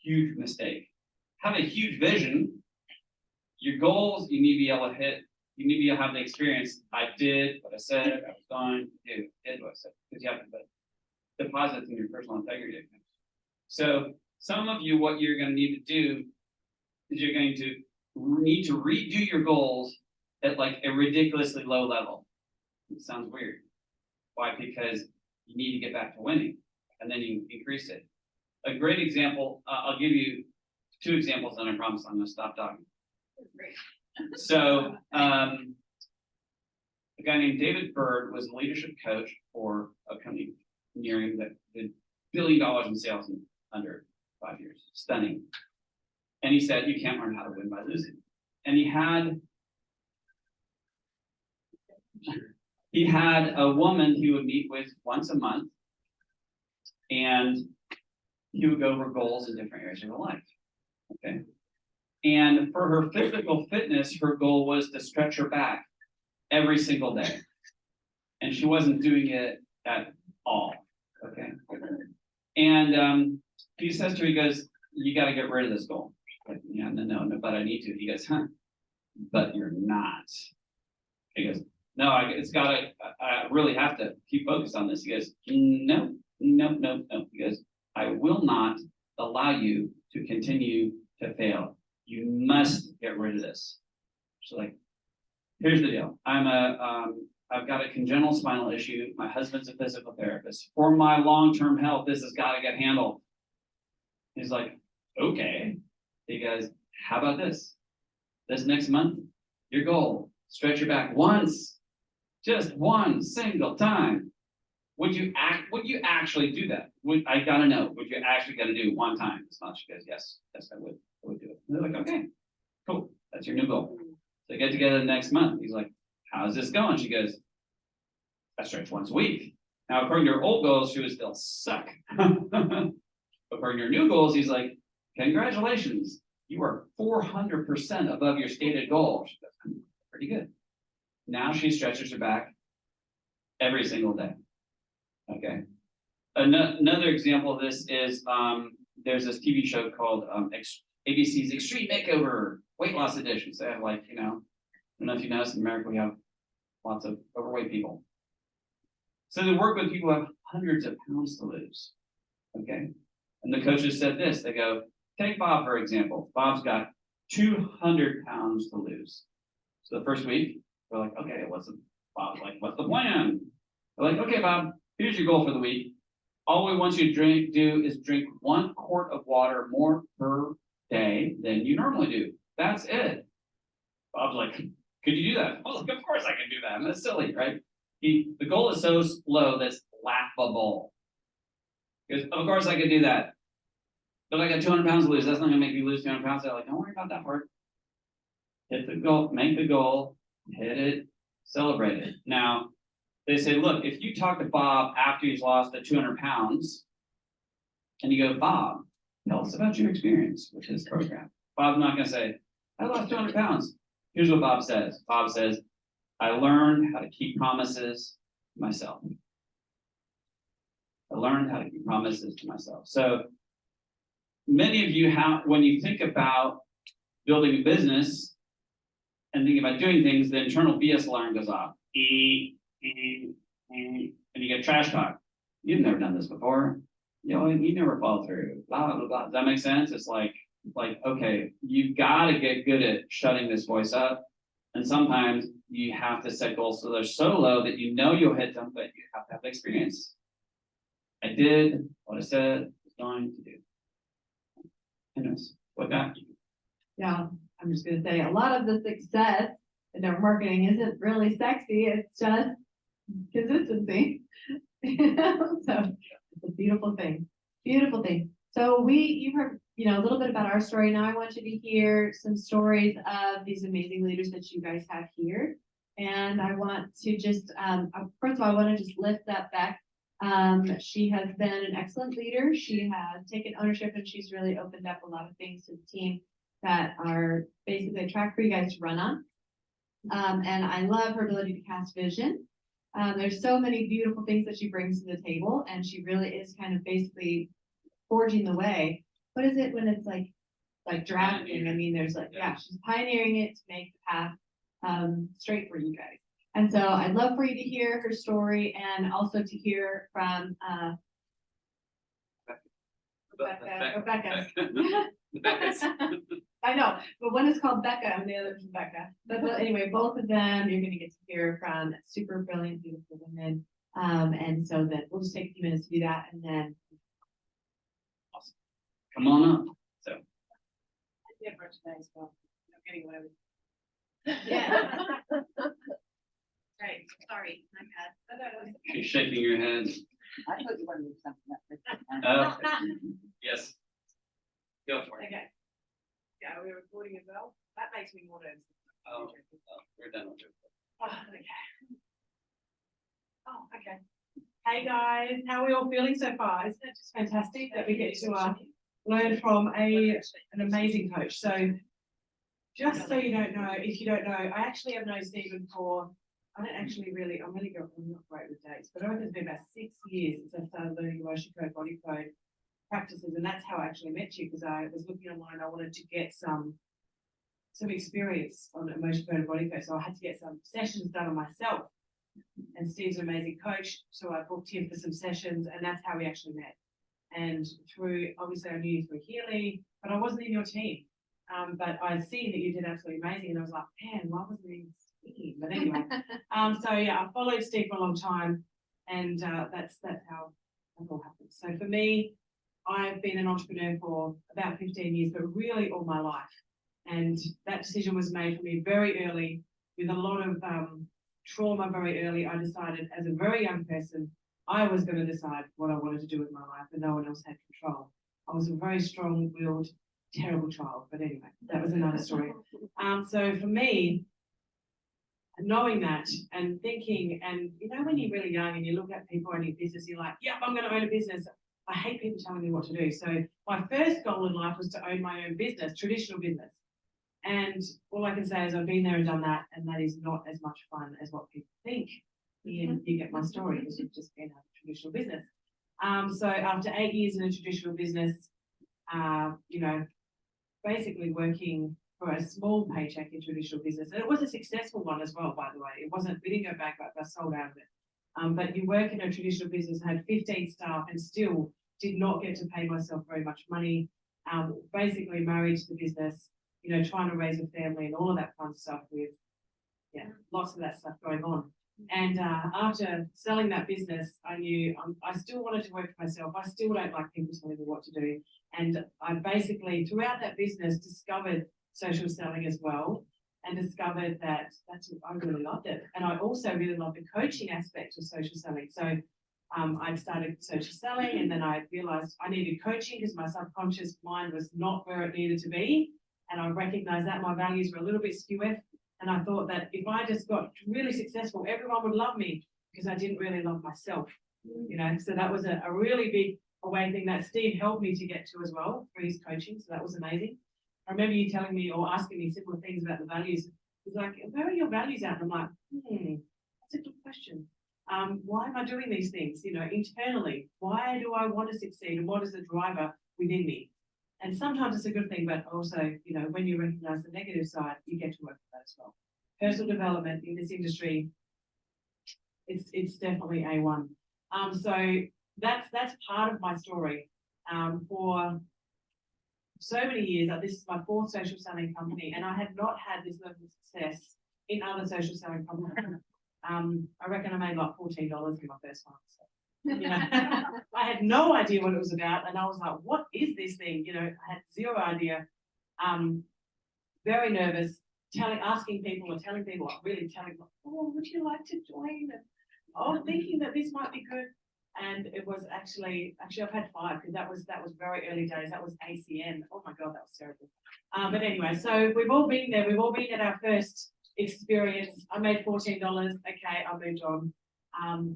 Huge mistake. Have a huge vision. Your goals, you need to be able to hit. You need to be able to have the experience. I did what I said I was going to do. Did what I said. Because you have to deposit in your personal integrity. So some of you, what you're going to need to do is you're going to need to redo your goals at like a ridiculously low level. It sounds weird. Why? Because you need to get back to winning, and then you increase it. A great example, I'll give you two examples, and I promise I'm going to stop talking. Great. So, a guy named David Bird was a leadership coach for a company near him that did $1 billion in sales in under 5 years. Stunning. And he said, you can't learn how to win by losing. And he he had a woman he would meet with once a month. And he would go over goals in different areas of her life. Okay. And for her physical fitness, her goal was to stretch her back every single day. And she wasn't doing it at all. Okay. And he says to her, he goes, you got to get rid of this goal. She's like, yeah, no, but I need to. He goes, huh, but you're not. He goes, no, I really have to keep focused on this. He goes, no. He goes, I will not allow you to continue to fail. You must get rid of this. So like, here's the deal. I've got a congenital spinal issue. My husband's a physical therapist. For my long-term health, this has got to get handled. He's like, okay. He goes, how about this? This next month, your goal, stretch your back once, just one single time. Would you actually do that? I gotta know, would you actually gotta do one time as much? She goes, yes, I would do it. And they're like, okay, cool, that's your new goal. So they get together the next month. He's like, how's this going? She goes, I stretch once a week. Now, according to her old goals, she would still suck. According to her new goals, he's like, congratulations, you are 400% above your stated goal. She goes, pretty good. Now she stretches her back every single day. Okay. Another example of this is there's this TV show called ABC's Extreme Makeover Weight Loss Edition. So they have like, I don't know if you noticed, in America we have lots of overweight people. So they work with people who have hundreds of pounds to lose. Okay. And the coaches said this, they go, take Bob, for example. Bob's got 200 pounds to lose. So the first week, they're like, okay, what's the plan? They're like, okay, Bob, here's your goal for the week. All we want you to do is drink 1 quart of water more per day than you normally do. That's it. Bob's like, could you do that? Well, of course I can do that. That's silly, right? The goal is so low that's laughable. Because of course I can do that. But I got 200 pounds to lose. That's not gonna make me lose 200 pounds. They're like, don't worry about that part. Hit the goal, make the goal, hit it, celebrate it. Now, they say, look, if you talk to Bob after he's lost the 200 pounds, and you go, Bob, tell us about your experience with this program. Bob's not going to say, I lost 200 pounds. Here's what Bob says. Bob says, I learned how to keep promises to myself. I learned how to keep promises to myself. So many of you have, when you think about building a business and thinking about doing things, the internal BS alarm goes off. And you get trash talk. You've never done this before. You never follow through. Blah, blah, blah. Does that make sense? It's like, okay, you've got to get good at shutting this voice up. And sometimes you have to set goals so they're so low that you'll hit them, but you have to have the experience. I did what I said I was going to do. Anyways, what got you? Yeah, I'm just gonna say a lot of the success in network marketing isn't really sexy. It's just consistency. So it's a beautiful thing. Beautiful thing. So you've heard, a little bit about our story. Now I want you to hear some stories of these amazing leaders that you guys have here. And I want to just, first of all, I want to just lift up Beck. She has been an excellent leader. She has taken ownership and she's really opened up a lot of things to the team that are basically a track for you guys to run on. And I love her ability to cast vision. There's so many beautiful things that she brings to the table, and she really is kind of basically forging the way. What is it when it's like drafting? I mean, there's she's pioneering it to make the path straight for you guys. And so I'd love for you to hear her story and also to hear from Rebecca. I know, but one is called Becca and the other is Rebecca. But anyway, both of them you're going to get to hear from super brilliant, beautiful women. And so then we'll just take a few minutes to do that, and then awesome. Come on up. So I did merchandise, well, I'm getting what I was. yeah. Right, sorry, my bad. she's shaking your head. I thought you wanted to do something. Yes. Go for it. Okay. Yeah, are we recording as well? That makes me want to. Oh, we're done with it. Oh, okay. Okay. Hey guys, how are we all feeling so far? Isn't it just fantastic that we get to learn from an amazing coach? So just so you don't know, if you don't know, I actually have known Stephen for, I'm not great with dates, but I reckon it's been about 6 years since I started learning emotion code, body code practices. And that's how I actually met you, because I was looking online. I wanted to get some experience on emotion code and body code. So I had to get some sessions done on myself. And Steve's an amazing coach, so I booked him for some sessions, and that's how we actually met. And obviously I knew you through Healy, but I wasn't in your team. But I'd seen that you did absolutely amazing, and I was like, man, why wasn't he speaking? But anyway, so yeah, I followed Steve for a long time, and that's how it all happened. So for me, I've been an entrepreneur for about 15 years, but really all my life. And that decision was made for me very early, with a lot of trauma very early. I decided as a very young person, I was going to decide what I wanted to do with my life, and no one else had control. I was a very strong-willed, terrible child, but anyway, that was another story. So for me, knowing that and thinking, and you know, when you're really young and you look at people owning business, you're like, yep, I'm going to own a business. I hate people telling me what to do. So my first goal in life was to own my own business, traditional business. And all I can say is I've been there and done that, and that is not as much fun as what people think. You get my story, because you've just been out of traditional business. So after 8 years in a traditional business, you know, basically working for a small paycheck in traditional business, and it was a successful one as well, by the way. It wasn't, we didn't go bankrupt, I sold out of it. But you work in a traditional business, had 15 staff, and still did not get to pay myself very much money. Basically married to the business, you know, trying to raise a family and all of that fun stuff with, lots of that stuff going on. And after selling that business, I knew I still wanted to work for myself. I still don't like people telling me what to do. And I basically, throughout that business, discovered social selling as well, and discovered that I really loved it. And I also really loved the coaching aspect of social selling. So I started social selling, and then I realized I needed coaching because my subconscious mind was not where it needed to be. And I recognized that my values were a little bit skewed. And I thought that if I just got really successful, everyone would love me, because I didn't really love myself, you know. So that was a really big awakening that Steve helped me to get to as well through his coaching. So that was amazing. I remember you telling me or asking me similar things about the values. He's like, where are your values at? And I'm like, that's a good question. Why am I doing these things? You know, internally, why do I want to succeed? And what is the driver within me? And sometimes it's a good thing, but also, you know, when you recognize the negative side, you get to work with that as well. Personal development in this industry, it's definitely A1. So that's part of my story. For so many years, this is my 4th social selling company, and I had not had this level of success in other social selling companies. I reckon I made like $14 in my first one. So. You know, I had no idea what it was about, and I was like, what is this thing? You know, I had zero idea. Very nervous, asking people or telling people, oh, would you like to join? And thinking that this might be good. And it was actually I've had 5, because that was very early days. That was ACN. Oh my God, that was terrible. But anyway, so we've all been there. We've all been at our first experience. I made $14. Okay, I moved on.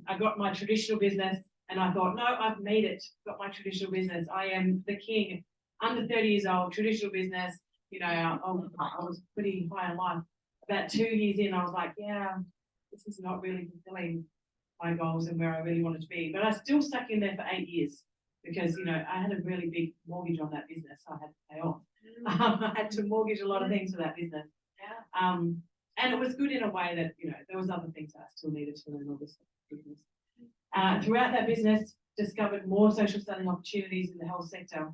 I got my traditional business, and I thought, no, I've made it. Got my traditional business. I am the king. Under 30 years old, traditional business. You know, I was pretty high in life. About 2 years in, I was like, yeah, this is not really fulfilling my goals and where I really wanted to be. But I still stuck in there for 8 years, because, you know, I had a really big mortgage on that business. So I had to pay off. I had to mortgage a lot of things for that business. Yeah. And it was good in a way that, you know, there was other things that I still needed to learn all this business. Throughout that business, discovered more social selling opportunities in the health sector.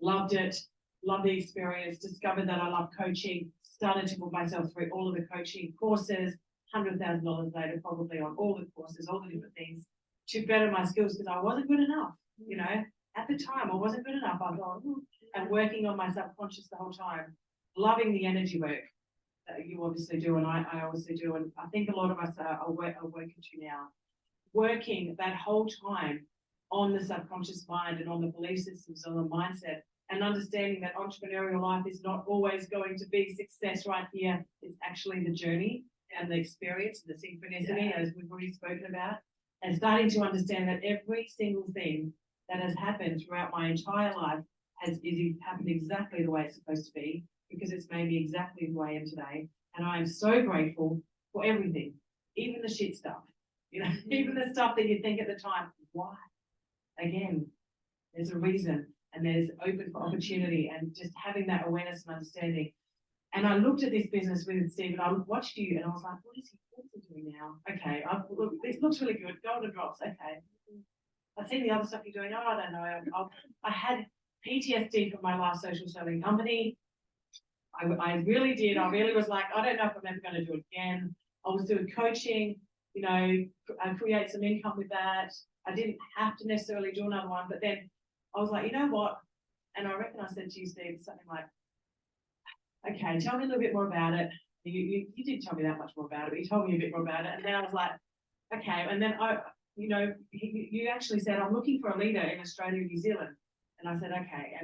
Loved it, loved the experience, discovered that I love coaching, started to put myself through all of the coaching courses, $100,000 later, probably on all the courses, all the different things, to better my skills, because I wasn't good enough, you know. At the time, I wasn't good enough. I thought, and working on my subconscious the whole time, loving the energy work that you obviously do, and I obviously do, and I think a lot of us are working to now, working that whole time on the subconscious mind and on the belief systems, on the mindset, and understanding that entrepreneurial life is not always going to be success right here. It's actually the journey, and the experience, the synchronicity, as we've already spoken about, and starting to understand that every single thing that has happened throughout my entire life is happened exactly the way it's supposed to be, because it's made me exactly the way I am today. And I am so grateful for everything, even the shit stuff, even the stuff that you think at the time, why? Again, there's a reason, and there's open for opportunity, and just having that awareness and understanding. And I looked at this business with Steve, and I watched you, and I was like, what is he doing now? Okay, look, this looks really good. Golden drops. Okay. I've seen the other stuff you're doing. Oh, I don't know. I had PTSD from my last social selling company. I really did. I really was like, I don't know if I'm ever going to do it again. I was doing coaching, create some income with that. I didn't have to necessarily do another one, but then I was like, you know what? And I reckon I said to you, Steve, something like, okay, tell me a little bit more about it. You didn't tell me that much more about it, but you told me a bit more about it. And then I was like, okay. And then you actually said, I'm looking for a leader in Australia and New Zealand. And I said, okay.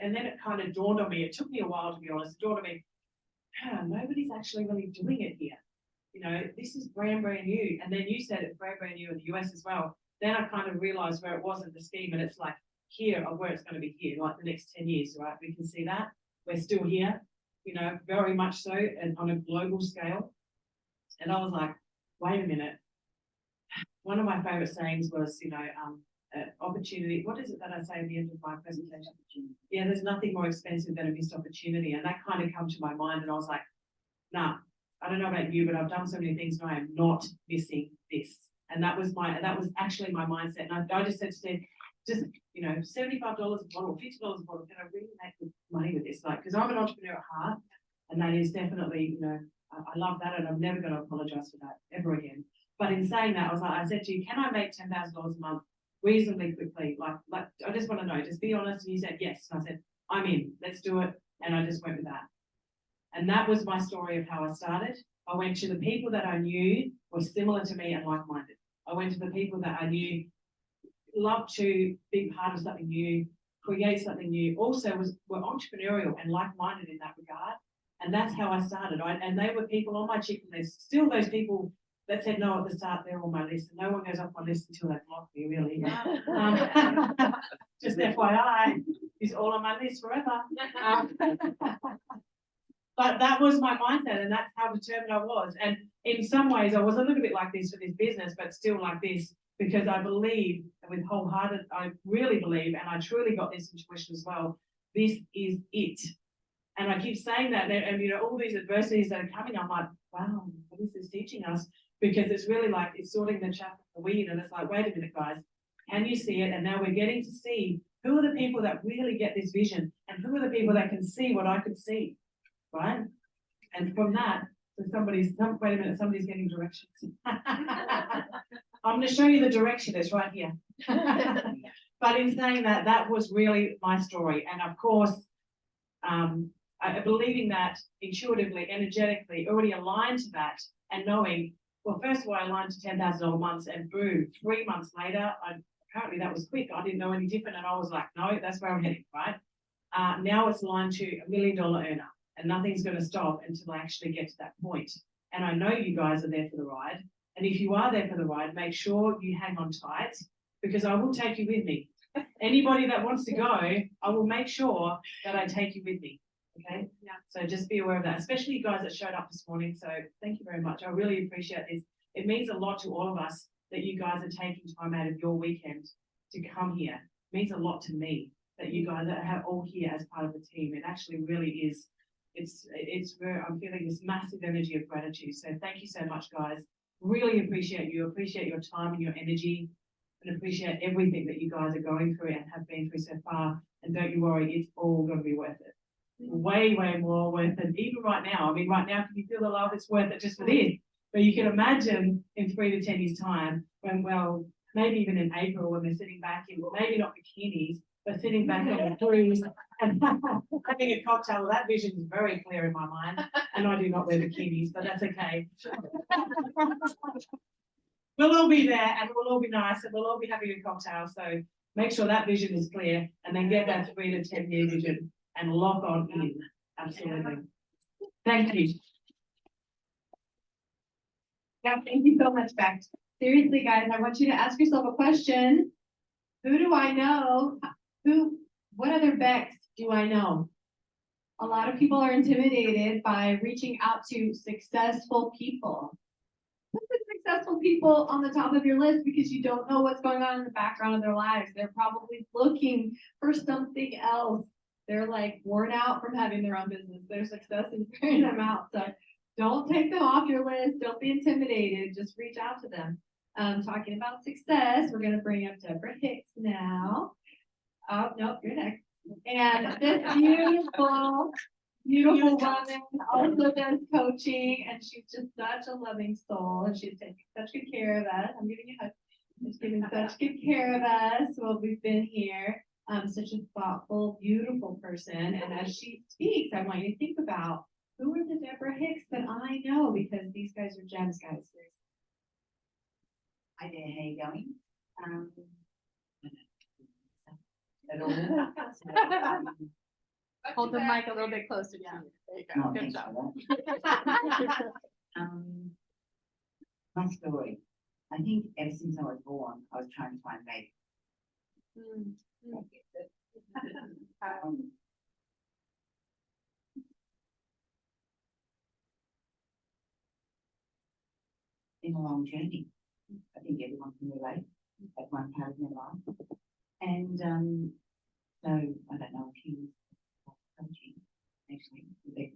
And then it kind of dawned on me. It took me a while, to be honest. It dawned on me, nobody's actually really doing it here. This is brand new. And then you said it's brand new in the US as well. Then I kind of realized where it was in the scheme, and it's like here of where it's going to be here, like the next 10 years, right? We can see that we're still here, very much so, and on a global scale. And I was like, wait a minute. One of my favorite sayings was, opportunity. What is it that I say at the end of my presentation? Yeah, there's nothing more expensive than a missed opportunity. And that kind of come to my mind. And I was like, nah, I don't know about you, but I've done so many things and I am not missing this. And that was actually my mindset. And I just said to Steve, $75 a bottle, $50 a bottle, can I really make good money with this? Like, because I'm an entrepreneur at heart, and that is definitely, I love that, and I'm never going to apologize for that ever again. But in saying that, I said to you, can I make $10,000 a month reasonably quickly? Like, I just want to know, just be honest. And you said yes. And I said, I'm in, let's do it. And I just went with that. And that was my story of how I started. I went to the people that I knew were similar to me and like-minded. I went to the people that I knew loved to be part of something new, create something new, also were entrepreneurial and like-minded in that regard. And that's how I started. And they were people on my chicken list, still those people that said no at the start, they're on my list. And no one goes off my list until they block me, really. Just FYI, it's all on my list forever. But that was my mindset, and that's how determined I was. And in some ways, I was a little bit like this for this business, but still like this, because I believe, with wholehearted, I really believe, and I truly got this intuition as well, this is it. And I keep saying that, and all these adversities that are coming, I'm like, wow, what is this teaching us? Because it's really like, it's sorting the chaff from the weed, and it's like, wait a minute, guys, can you see it? And now we're getting to see who are the people that really get this vision, and who are the people that can see what I could see. Right? And from that, so wait a minute, somebody's getting directions. I'm going to show you the direction, it's right here. But in saying that, that was really my story. And of course, believing that intuitively, energetically, already aligned to that, and knowing, well, first of all, I aligned to $10,000 months, and boom, 3 months later, apparently that was quick. I didn't know any different, and I was like, no, that's where I'm heading, right? Now it's aligned to $1 million earner. And nothing's going to stop until I actually get to that point. And I know you guys are there for the ride. And if you are there for the ride, make sure you hang on tight, because I will take you with me. Anybody that wants to go, I will make sure that I take you with me. Okay? Yeah. So just be aware of that, especially you guys that showed up this morning. So thank you very much. I really appreciate this. It means a lot to all of us that you guys are taking time out of your weekend to come here. It means a lot to me that you guys are all here as part of the team. It actually really is. It's where I'm feeling this massive energy of gratitude. So thank you so much, guys. Really appreciate you. Appreciate your time and your energy, and appreciate everything that you guys are going through and have been through so far. And don't you worry, it's all going to be worth it. Way, way more worth it. Even right now. I mean, right now, can you feel the love? It's worth it just for this. But you can imagine in 3 to 10 years' time, when, well, maybe even in April, when they're sitting back in, maybe not bikinis, but sitting back on the cruise and having a cocktail. Well, that vision is very clear in my mind, and I do not wear bikinis, but that's okay. We'll all be there, and we'll all be nice, and we'll all be having a cocktail. So make sure that vision is clear, and then get that 3 to 10 year vision and lock on in. Absolutely. Thank you. Yeah, thank you so much, Bex. Seriously, guys, I want you to ask yourself a question. Who do I know? What other Becks do I know? A lot of people are intimidated by reaching out to successful people. Put the successful people on the top of your list because you don't know what's going on in the background of their lives. They're probably looking for something else. They're like worn out from having their own business. Their success is wearing them out. So don't take them off your list. Don't be intimidated. Just reach out to them. Talking about success, we're going to bring up Deborah Hicks now. Oh, nope, you're next. And this beautiful woman also does coaching, and she's just such a loving soul, and she's taking such good care of us. I'm giving you a hug. She's giving such good care of us while we've been here. Such a thoughtful, beautiful person. And as she speaks, I want you to think about who are the Deborah Hicks that I know, because these guys are gems, guys. Hi there, how you going? At all. Hold the mic a little bit closer to you. There you go. No, Good thanks job. for that. My story. I think ever since I was born, I was trying to find mate. In a long journey. I think everyone can relate at one part of their life. And so I don't know if you coaching actually there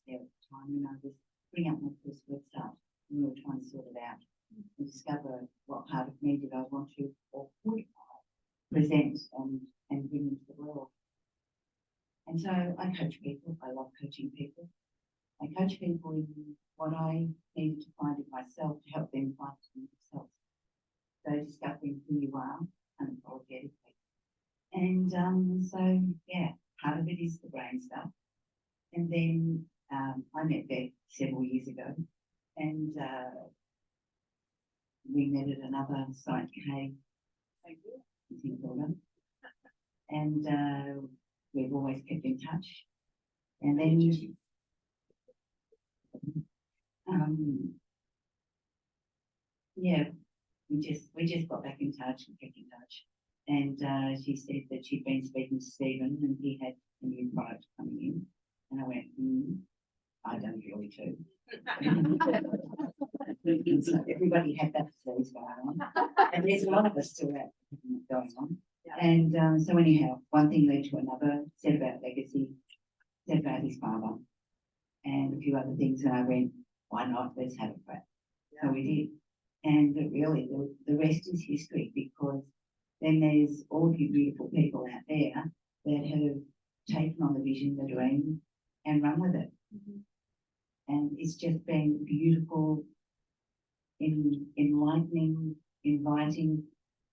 at the time when I was putting up my first website and we were trying to sort it out and discover what part of me did I want to or could I present and bring into the world. And so I coach people. I love coaching people. I coach people in what I needed to find in myself to help them find it in themselves. So discovering who you are unapologetically. And so, yeah, part of it is the brain stuff. And then I met Beck several years ago, and we met at another site K. And we've always kept in touch. And then yeah, we just got back in touch and kept in touch. And she said that she'd been speaking to Stephen and he had a new product coming in. And I went, I don't really too. So everybody had that disease going on. And there's a lot of us still have going on. And so anyhow, one thing led to another, said about legacy, said about his father, and a few other things. And I went, why not? Let's have a crack. So we did. And really, the rest is history, because then there's all you beautiful people out there that have taken on the vision, the dream, and run with it. And it's just been beautiful, enlightening, inviting.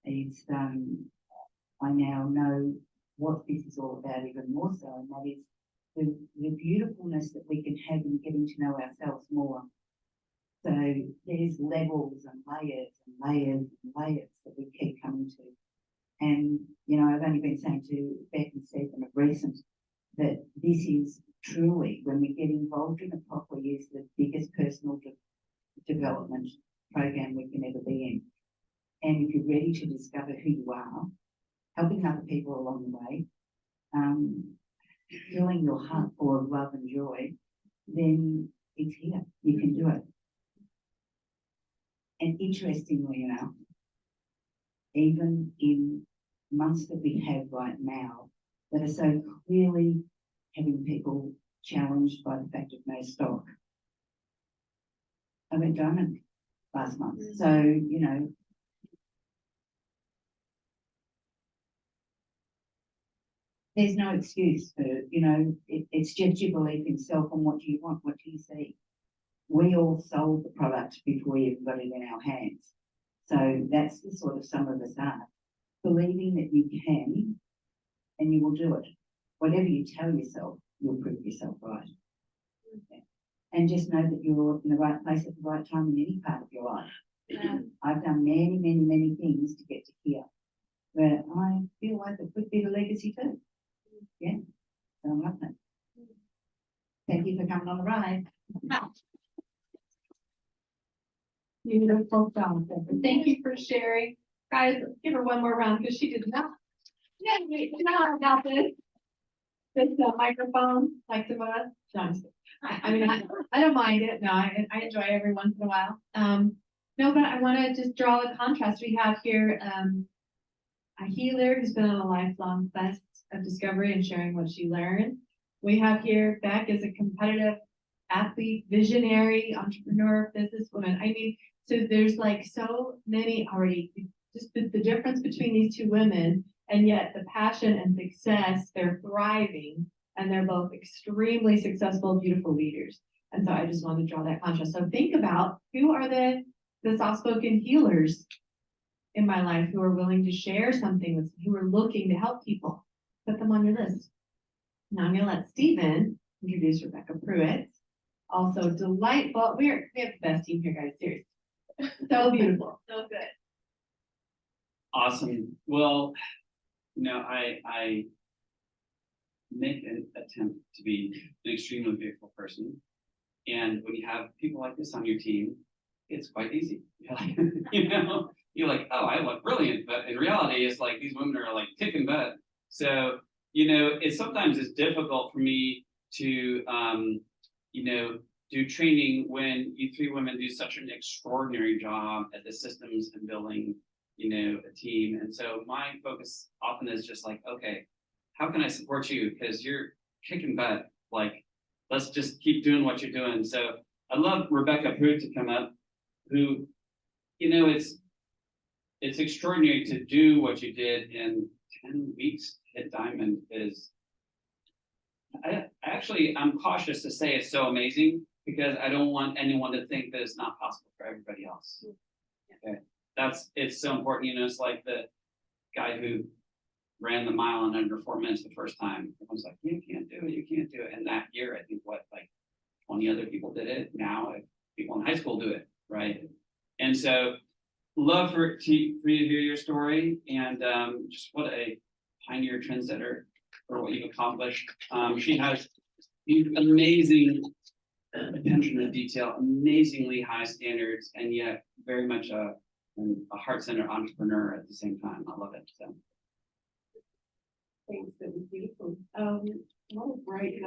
It's I now know what this is all about even more so, and that is the beautifulness that we can have in getting to know ourselves more. So there's levels and layers and layers and layers that we keep coming to. And, you know, I've only been saying to Beck and Stephen of recent that this is truly, when we get involved in it properly, is the biggest personal development program we can ever be in. And if you're ready to discover who you are, helping other people along the way, filling your heart full of love and joy, then it's here. You can do it. And interestingly enough, even in months that we have right now that are so clearly having people challenged by the fact of no stock, I went diamond last month. So, you know, there's no excuse for, you know, it's just your belief in self and what do you want, what do you see. We all sold the product before we even got it in our hands. So that's the sort of some of us are. Believing that you can and you will do it. Whatever you tell yourself, you'll prove yourself right. Okay. And just know that you're in the right place at the right time in any part of your life. Yeah. I've done many, many, many things to get to here, but I feel like it could be the legacy too. Yeah, so I'm loving it. Thank you for coming on the ride. Beautiful job, Deborah. Thank you for sharing. Guys, let's give her one more round because she did not. Yeah, you know how I got this. This microphone, like some of us. No, I'm just kidding. I mean, I don't mind it. No, I enjoy it every once in a while. No, but I want to just draw a contrast. We have here a healer who's been on a lifelong quest of discovery and sharing what she learned. We have here Beck as a competitive athlete, visionary, entrepreneur, businesswoman. I mean, so there's like so many already, just the difference between these two women, and yet the passion and success, they're thriving, and they're both extremely successful, beautiful leaders. And so I just want to draw that contrast. So think about who are the soft-spoken healers in my life who are willing to share something with, who are looking to help people. Put them on your list. Now I'm going to let Stephen introduce Rebecca Pruitt. Also delightful. We have the best team here, guys. Seriously. So beautiful. So good. Awesome. Well, I make an attempt to be an extremely beautiful person. And when you have people like this on your team, it's quite easy. You're like, you're like, oh, I look brilliant. But in reality, it's like these women are like kicking butt. So, sometimes it's difficult for me to, do training when you three women do such an extraordinary job at the systems and building, a team. And so my focus often is just like, okay, how can I support you? Because you're kicking butt. Like, let's just keep doing what you're doing. So I'd love Rebecca Pruitt to come up, who, it's extraordinary to do what you did in 10 weeks. Hit diamond is, I'm cautious to say it's so amazing because I don't want anyone to think that it's not possible for everybody else. Okay, it's so important. It's like the guy who ran the mile in under 4 minutes the first time. Everyone's like, you can't do it, you can't do it. And that year, I think 20 other people did it. Now people in high school do it, right? And so love for you to hear your story and just what a pioneer trendsetter for what you've accomplished. She has amazing attention to detail, amazingly high standards, and yet very much a heart-centered entrepreneur at the same time. I love it. So. Thanks, that was beautiful. What a great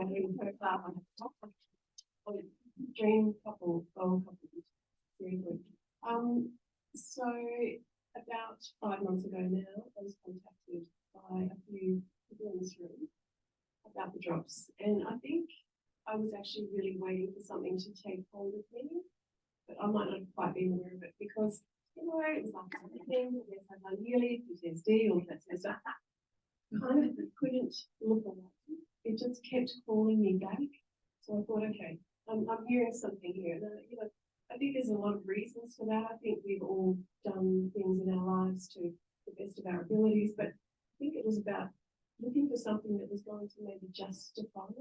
dream couple, goal couple. Seriously. So about 5 months ago now, I was contacted by a few people in this room about the drops, and I think I was actually really waiting for something to take hold of me, but I might not have quite been aware of it because it was like something, yes, I've done yearly PTSD, all that sort of stuff. Kind of couldn't look away. It just kept calling me back. So I thought, okay, I'm hearing something here. And, I think there's a lot of reasons for that. I think we've all done things in our lives to the best of our abilities, but I think it was about looking for something that was going to maybe justify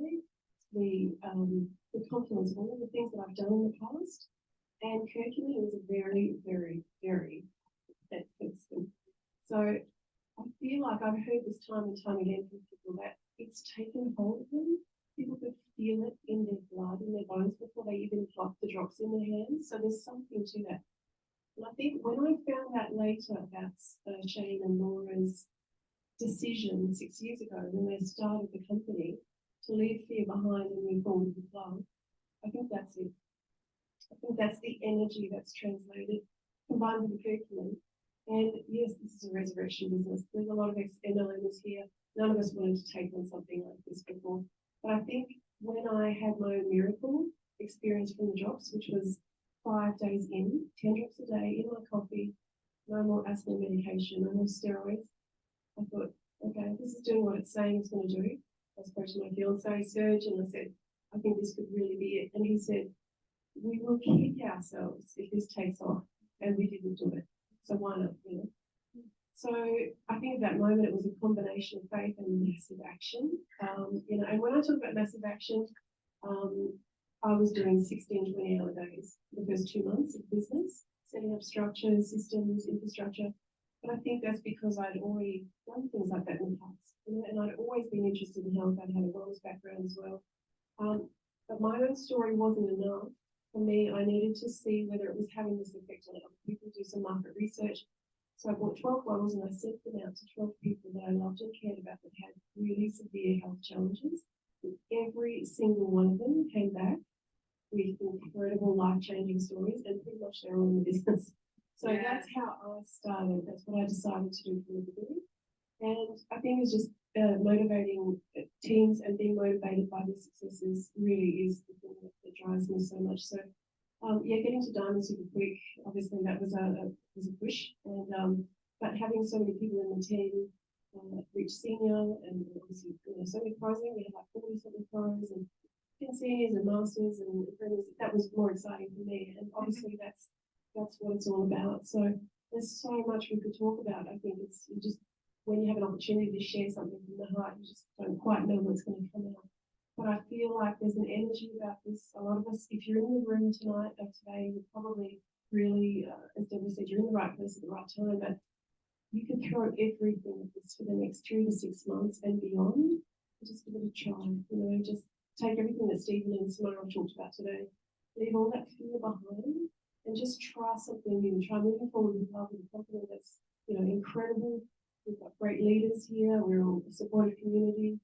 the confluence of all of the things that I've done in the past. And curcumin is a very, very, very effective. So I feel like I've heard this time and time again from people that it's taken hold of them. People could feel it in their blood, in their bones before they even drop the drops in their hands. So there's something to that. And I think when I found out later about Shane and Laura's decision 6 years ago when they started the company to leave fear behind and move forward with love, I think that's it. I think that's the energy that's translated, combined with the curriculum. And yes, this is a resurrection business. There's a lot of ex-MLMs here. None of us wanted to take on something like this before. But I think when I had my own miracle experience from the drops, which was 5 days in, 10 drops a day in my coffee, no more asthma medication, no more steroids, I thought, okay, this is doing what it's saying it's going to do. I spoke to my fiancé surgeon and I said, I think this could really be it. And he said, we will kick ourselves if this takes off. And we didn't do it. So why not, So I think at that moment it was a combination of faith and massive action. And when I talk about massive action, I was doing 16, 20-hour days the first 2 months of business, setting up structures, systems, infrastructure. But I think that's because I'd already done things like that in the past, and I'd always been interested in health. I'd had a wellness background as well. But my own story wasn't enough for me, I needed to see whether it was having this effect on other people, do some market research. So I bought 12 bottles and I sent them out to 12 people that I loved and cared about that had really severe health challenges. And every single one of them came back with incredible life-changing stories, and pretty much they're all in the business. So that's how I started. That's what I decided to do from the beginning. And I think it's just motivating teams and being motivated by their successes really is the thing that drives me so much. So yeah, getting to Diamond super quick, obviously that was a push. And but having so many people in the team, reach senior, and obviously so many pros, we had like 40 something pros and 10 seniors and masters and apprentices. That was more exciting for me. And obviously that's what it's all about. So there's so much we could talk about. I think it's just when you have an opportunity to share something from the heart, you just don't quite know what's going to come out. But I feel like there's an energy about this. A lot of us, if you're in the room tonight or today, you're probably really, as Deborah said, you're in the right place at the right time. But you can throw everything at this for the next 3 to 6 months and beyond. Just give it a try. Just take everything that Stephen and Simona have talked about today, leave all that fear behind, and just try something new. Try moving forward with love and confidence. That's incredible. We've got great leaders here. We're all a supportive community.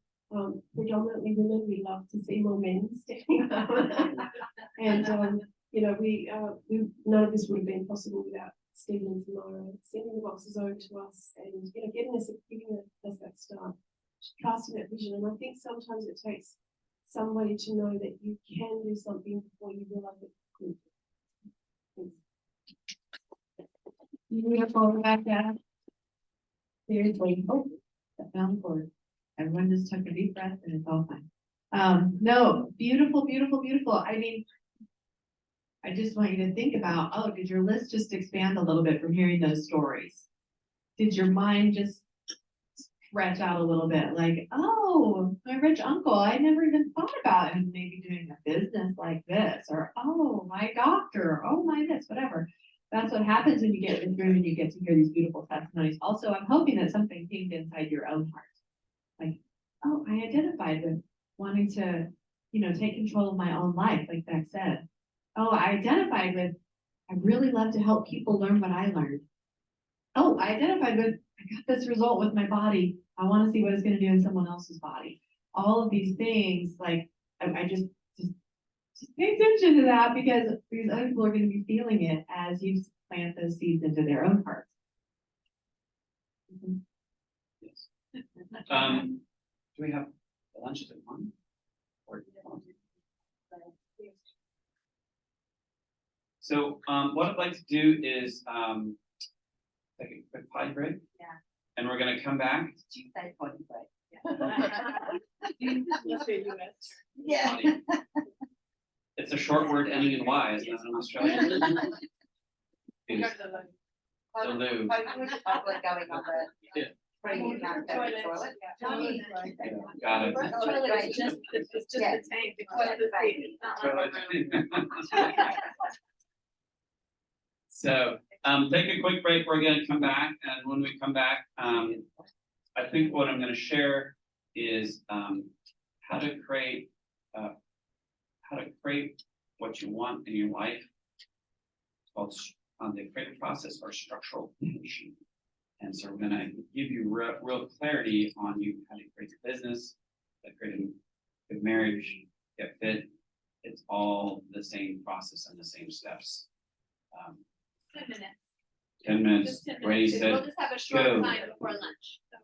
Predominantly women. We love to see more men stepping up. And we none of this would have been possible without Stephen and Tamara sending the boxes over to us and giving us that start, casting that vision. And I think sometimes it takes somebody to know that you can do something before you realize it could. Beautiful, Rebecca. Seriously, that found forward. Everyone just took a deep breath and it's all fine. No, beautiful, beautiful, beautiful. I mean, I just want you to think about, did your list just expand a little bit from hearing those stories? Did your mind just stretch out a little bit? Like, oh, my rich uncle, I never even thought about him maybe doing a business like this, or oh, my doctor, oh my this, whatever. That's what happens when you get in the room and you get to hear these beautiful testimonies. Also, I'm hoping that something came inside your own heart. Like, oh, I identified with wanting to, take control of my own life, like Beck said. Oh, I identified with, I really love to help people learn what I learned. Oh, I identified with, I got this result with my body. I want to see what it's going to do in someone else's body. All of these things, like, I just pay attention to that because these other people are going to be feeling it as you plant those seeds into their own hearts. Yes. Do we have lunches at 1? So what I'd like to do is take a quick potty break. Yeah. And we're going to come back. Did you say potty break? Yeah. It's a short word ending in Y, isn't it, in Australia? The loo. Probably going on the. Yeah. Bringing it out there, toilet. Got it. It's just the tank. So take a quick break. We're going to come back, and when we come back, I think what I'm going to share is how to create what you want in your life. It's called the creative process or structural tension. And so we're going to give you real clarity on how to create a business, how to create a good marriage, get fit. It's all the same process and the same steps. 10 minutes. 10 minutes. Just 10 Wait, minutes. We'll just have a short go. time before lunch.